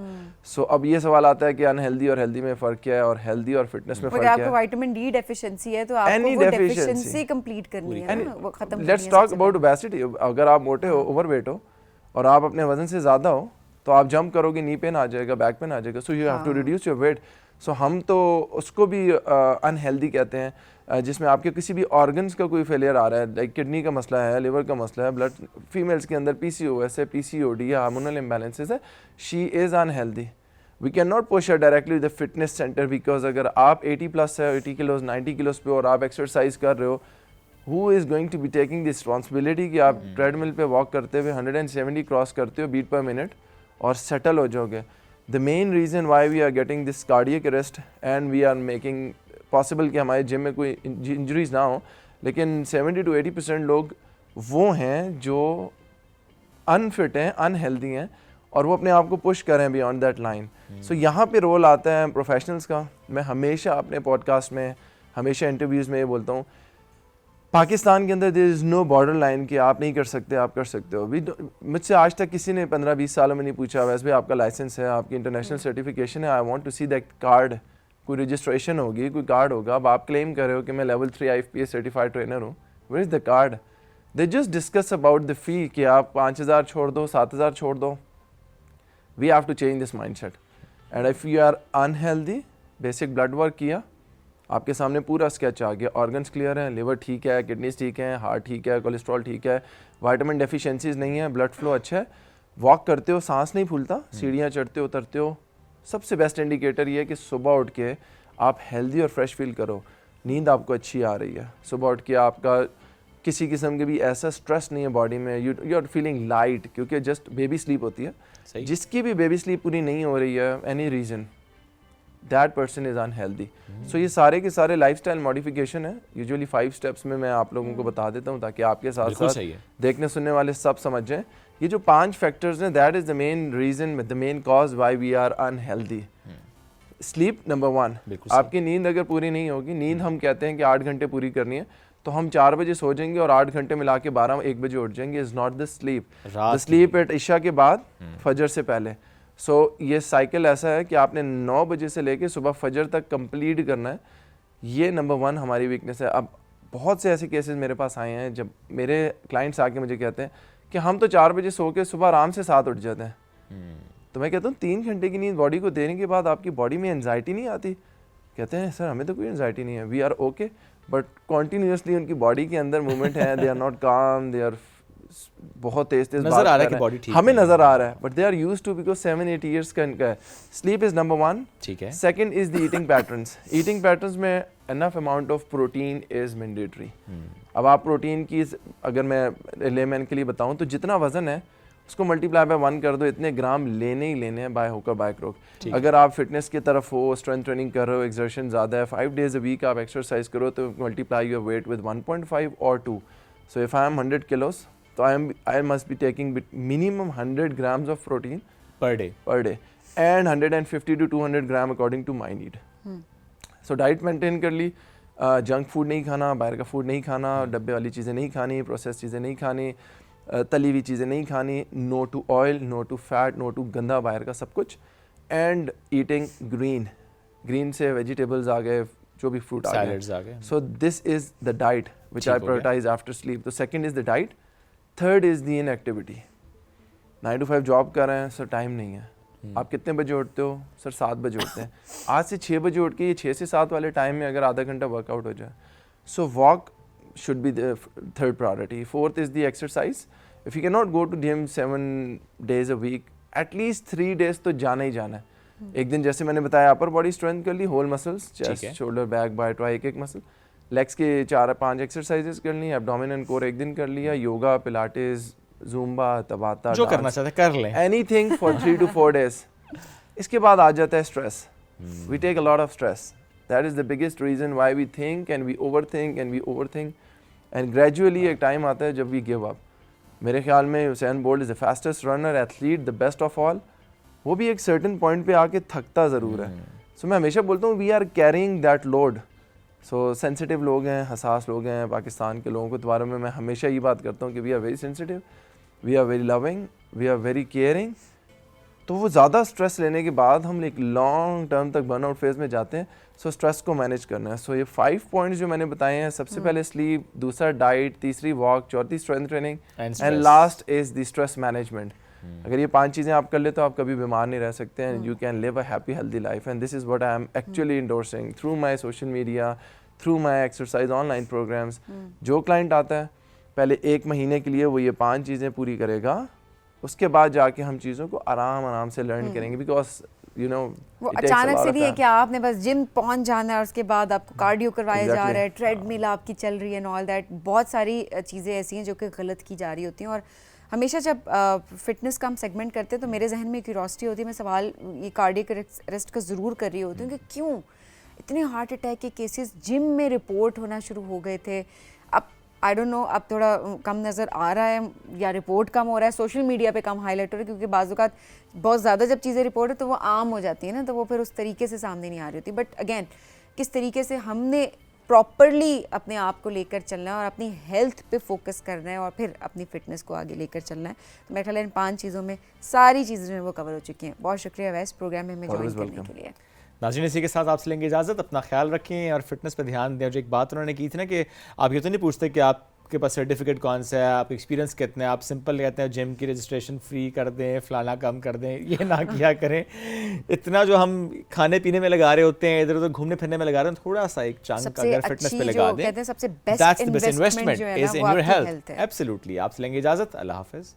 سو اب یہ سوال آتا ہے کہ انہیلدی اور ہیلدی میں فرق کیا ہے, اور ہیلدی اور فٹنس میں فرق کیا ہے. آپ کو وائٹامن ڈی ڈیفیشنسی ہے تو آپ کو وہ ڈیفیشنسی کمپلیٹ کرنی ہے نا, وہ ختم کرنی ہے. Let's talk about obesity. اگر آپ موٹے ہو, اوور ویٹ ہو, اور آپ اپنے وزن سے زیادہ ہو, تو آپ جمپ کرو گے, نی پین آ جائے گا, بیک پین آ جائے گا. So you have to reduce your weight. So ہم تو اس کو بھی انہیلدی کہتے ہیں, جس میں آپ کے کسی بھی آرگنس کا کوئی فیلئر آ رہا ہے, لائک کڈنی کا مسئلہ ہے, لیور کا مسئلہ ہے, بلڈ, فیمیلس کے اندر PCOS ہے, PCOD ہے, ہارمونل امبیلنسز ہے, she is unhealthy. We can not push her directly with the fitness centre, because اگر آپ 80+ ہے, 80 کلوز 90 کلوز پہ, اور آپ ایکسرسائز کر رہے ہو, who is going to be taking the responsibility کہ آپ ٹریڈ مل پہ واک کرتے ہوئے 170 کراس کرتے ہو بیٹ پر منٹ اور سیٹل ہو جاؤ گے. The main reason why we are getting this cardiac arrest and we are making possible کہ ہمارے جم میں کوئی انجریز نہ ہوں, لیکن 70 to 80% لوگ وہ ہیں جو انفٹ ہیں, انہیلدی ہیں, اور وہ اپنے آپ کو پش کریں بیانڈ دیٹ لائن. سو یہاں پہ رول آتا ہے پروفیشنلس کا. میں ہمیشہ اپنے پوڈ کاسٹ میں, ہمیشہ انٹرویوز میں یہ بولتا ہوں, پاکستان کے اندر دیر از نو بارڈر لائن کہ آپ نہیں کر سکتے, آپ کر سکتے ہو. مجھ سے آج تک کسی نے 15-20 سالوں میں نہیں پوچھا ویسے بھی آپ کا لائسنس ہے, آپ کی انٹرنیشنل سرٹیفکیشن ہے, I want to see that card. کوئی رجسٹریشن ہوگی, کوئی کارڈ ہوگا, اب آپ کلیم کر رہے ہو کہ میں لیول 3 IFPA سرٹیفائڈ ٹرینر ہوں, where is the card? They just discuss about the fee کہ آپ 5,000 چھوڑ دو, 7,000 چھوڑ دو. We have to change this mindset. And if you are unhealthy, basic blood work کیا, آپ کے سامنے پورا اسکیچ آ گیا, آرگنس کلیئر ہیں, لیور ٹھیک ہے, کڈنیز ٹھیک ہیں, ہارٹ ٹھیک ہے, کولیسٹرول ٹھیک ہے, وائٹامن ڈیفیشنسیز نہیں ہیں, بلڈ فلو اچھا ہے, واک کرتے ہو, سانس نہیں پھولتا, سیڑھیاں چڑھتے ہو, اترتے ہو. سب سے بیسٹ انڈیکیٹر یہ ہے کہ صبح اٹھ کے آپ ہیلدی اور فریش فیل کرو, نیند آپ کو اچھی آ رہی ہے, صبح اٹھ کے آپ کا کسی قسم کے بھی ایسا اسٹریس نہیں ہے باڈی میں, یو آر فیلنگ لائٹ, کیونکہ جسٹ بیبی سلیپ ہوتی ہے. جس کی بھی بیبی سلیپ پوری نہیں ہو رہی ہے, any reason, that person is unhealthy. So یہ سارے کے سارے لائف اسٹائل ماڈیفیکیشن ہے. یوزلی 5 اسٹیپس میں آپ لوگوں کو بتا دیتا ہوں تاکہ آپ کے ساتھ ساتھ دیکھنے سننے والے سب سمجھ جائیں. یہ جو 5 فیکٹرز ہیں, that is the main reason, the main cause why we are unhealthy. Sleep number 1. آپ کی نیند اگر پوری نہیں ہوگی, نیند ہم کہتے ہیں کہ 8 گھنٹے پوری کرنی ہے, تو ہم 4 بجے سو جائیں گے اور 8 گھنٹے ملا کے 12-1 بجے اٹھ جائیں گے. Is not the sleep. The sleep at عشاء کے بعد, فجر سے پہلے. سو یہ سائیکل ایسا ہے کہ آپ نے 9 بجے سے لے کے صبح فجر تک کمپلیٹ کرنا ہے. یہ نمبر 1 ہماری ویکنیس ہے. اب بہت سے ایسے کیسز میرے پاس آئے ہیں جب میرے کلائنٹس آ کے مجھے کہتے ہیں کہ ہم تو 4 بجے سو کے صبح آرام سے 7 اٹھ جاتے ہیں. تو میں کہتا ہوں 3 گھنٹے کی نیند باڈی کو دینے کے بعد آپ کی باڈی میں انزائٹی نہیں آتی؟ کہتے ہیں سر ہمیں تو کوئی انزائٹی نہیں ہے, we are okay. But continuously ان کی باڈی کے اندر موومنٹ ہے, they are not calm, they are بہت تیز نظر آ رہا ہے کہ باڈی ٹھیک, ہمیں نظر آ رہا ہے, but they are used to, because 7-8 years کا ان کا ہے. Sleep is number 1. ٹھیک ہے. Second is the eating patterns. Eating patterns میں enough amount of protein is mandatory. اب آپ پروٹین کی اگر میں لے مین کے لیے بتاؤں تو جتنا وزن ہے اس کو ملٹیپلائی بائی 1 کر دو, اتنے گرام لینے ہی لینے ہیں بائی ہوک اور بائی کروک. اگر آپ فٹنس کی طرف ہو, اسٹرینتھ ٹریننگ کر رہے ہو, ایکزرشن زیادہ ہے, 5 days a week آپ ایکسرسائز کرو, تو multiply your weight with 1.5 or 2. So if I am 100 kilos, so I must be taking minimum 100 grams of protein per day and 150 to 200 gram according to my need. So diet maintain کر لی, junk food نہیں کھانا, باہر کا food نہیں کھانا, ڈبے والی چیزیں نہیں کھانی, پروسیس چیزیں نہیں کھانی, تلی ہوئی چیزیں نہیں کھانی, no to oil, no to fat, no to گندا باہر کا سب کچھ, اینڈ ایٹنگ گرین سے ویجیٹیبلز آ گئے, جو بھی فروٹ آ Salads آ گئے. گئے. So this is the diet which I prioritise after sleep. تو second is the diet, third is the inactivity. 9 to 5 job کر رہے ہیں سر, ٹائم نہیں ہے. آپ کتنے بجے اٹھتے ہو سر؟ 7 بجے اٹھتے ہیں. آج سے 6 بجے اٹھ کے یہ 6 سے 7 والے ٹائم میں اگر آدھا گھنٹہ ورک آؤٹ ہو جائے, سو walk should be the third priority. Fourth is the exercise. If you cannot go to gym 7 days a week, at least 3 days تو جانا ہی جانا ہے. ایک دن جیسے میں نے بتایا اپر باڈی اسٹرینتھ کر لی, whole muscles, chest, shoulder, back, by, try, ایک مسل. لیگس کے 4-5 ایکسرسائزز کر لی. ایبڈومن اینڈ کور ایک دن کر لیا. یوگا, پلاٹیز, زومبا, تباتا, جو کرنا چاہتے ہیں کر لیں, anything for 3 to 4 days. اس کے بعد آ جاتا ہے stress. We take a lot of stress. That is the biggest reason why we think and we overthink and gradually ایک ٹائم آتا ہے جب we give up. میرے خیال میں Usain Bolt is the fastest runner, athlete, the best of all. وہ بھی ایک certain point پہ آ کے تھکتا ضرور ہے. So میں ہمیشہ بولتا ہوں we are carrying that load. So sensitive لوگ ہیں, حساس لوگ ہیں, پاکستان کے لوگوں کے بارے میں میں ہمیشہ یہ بات کرتا ہوں کہ we are very sensitive, we are very loving, we are very caring. تو وہ زیادہ اسٹریس لینے کے بعد ہم ایک لانگ ٹرم تک برن آؤٹ فیز میں جاتے ہیں. سو اسٹریس کو مینیج کرنا ہے. سو یہ 5 پوائنٹس جو میں نے بتائے ہیں, سب سے پہلے سلیپ, دوسرا ڈائٹ, تیسری واک, چوتھی strength training, and last is the stress management. اگر یہ 5 چیزیں آپ کر لیں تو آپ کبھی بیمار نہیں رہ سکتے ہیں. You can live a happy healthy life, and this is what I am actually endorsing through my social media, through my exercise online programs. جو کلائنٹ آتا ہے پہلے 1 مہینے کے لیے وہ یہ 5 چیزیں پوری کرے گا, اس کے بعد جا کے ہم چیزوں کو آرام سے لرن کریں گے. بیکاز یو نو وہ اچانک سے نہیں ہے کہ آپ نے بس جم پہنچ جانا ہے اور اس کے بعد آپ کو کارڈیو کروایا جا رہا ہے, ٹریڈ مل آپ کی چل رہی ہے, آل دیٹ. بہت ساری چیزیں ایسی ہیں جو کہ غلط کی جا رہی ہوتی ہیں. اور ہمیشہ جب فٹنس کا ہم سیگمنٹ کرتے ہیں تو میرے ذہن میں کیوریوسٹی ہوتی ہے, میں سوال یہ کارڈیک اریسٹ کا ضرور کر رہی ہوتی ہوں کہ کیوں اتنے ہارٹ اٹیک کے کیسز جم میں رپورٹ ہونا شروع ہو گئے تھے. اب آئی ڈونٹ نو اب تھوڑا کم نظر آ رہا ہے یا رپورٹ کم ہو رہا ہے, سوشل میڈیا پہ کم ہائی لائٹ ہو رہا ہے, کیونکہ بعض اوقات بہت زیادہ جب چیزیں رپورٹ ہے تو وہ عام ہو جاتی ہیں نا, تو وہ پھر اس طریقے سے سامنے نہیں آ رہی ہوتی. بٹ اگین کس طریقے سے ہم نے پراپرلی اپنے آپ کو لے کر چلنا ہے اور اپنی ہیلتھ پہ فوکس کرنا ہے اور پھر اپنی فٹنس کو آگے لے کر چلنا ہے. تو میرے خیال ہے ان 5 چیزوں میں ساری چیزیں جو ہیں وہ کور ہو چکی ہیں. بہت شکریہ ویس پروگرام میں ہمیں جوائن کرنے کے لیے. ناظرین اسی کے ساتھ آپ سے لیں گے اجازت. اپنا خیال رکھیں اور فٹنس پہ دھیان دیں. اور جو ایک بات انہوں نے کی تھی نا کہ آپ یہ تو نہیں پوچھتے کہ آپ کے پاس سرٹیفکیٹ کون سا ہے, آپ کا ایکسپیرینس کتنا ہے, آپ سمپل کہتے ہیں جم کی رجسٹریشن فری کر دیں, فلانا کم کر دیں. یہ نہ کیا کریں. اتنا جو ہم کھانے پینے میں لگا رہے ہوتے ہیں, ادھر ادھر گھومنے پھرنے میں لگا رہے ہیں, تھوڑا سا ایک چنک اگر فٹنس پہ لگا دیں, سب سے بیسٹ انویسٹمنٹ جو ہے نا وہ آپ کی ہیلتھ ہے. ایبسلیوٹلی. آپ سے لیں گے اجازت. اللہ حافظ.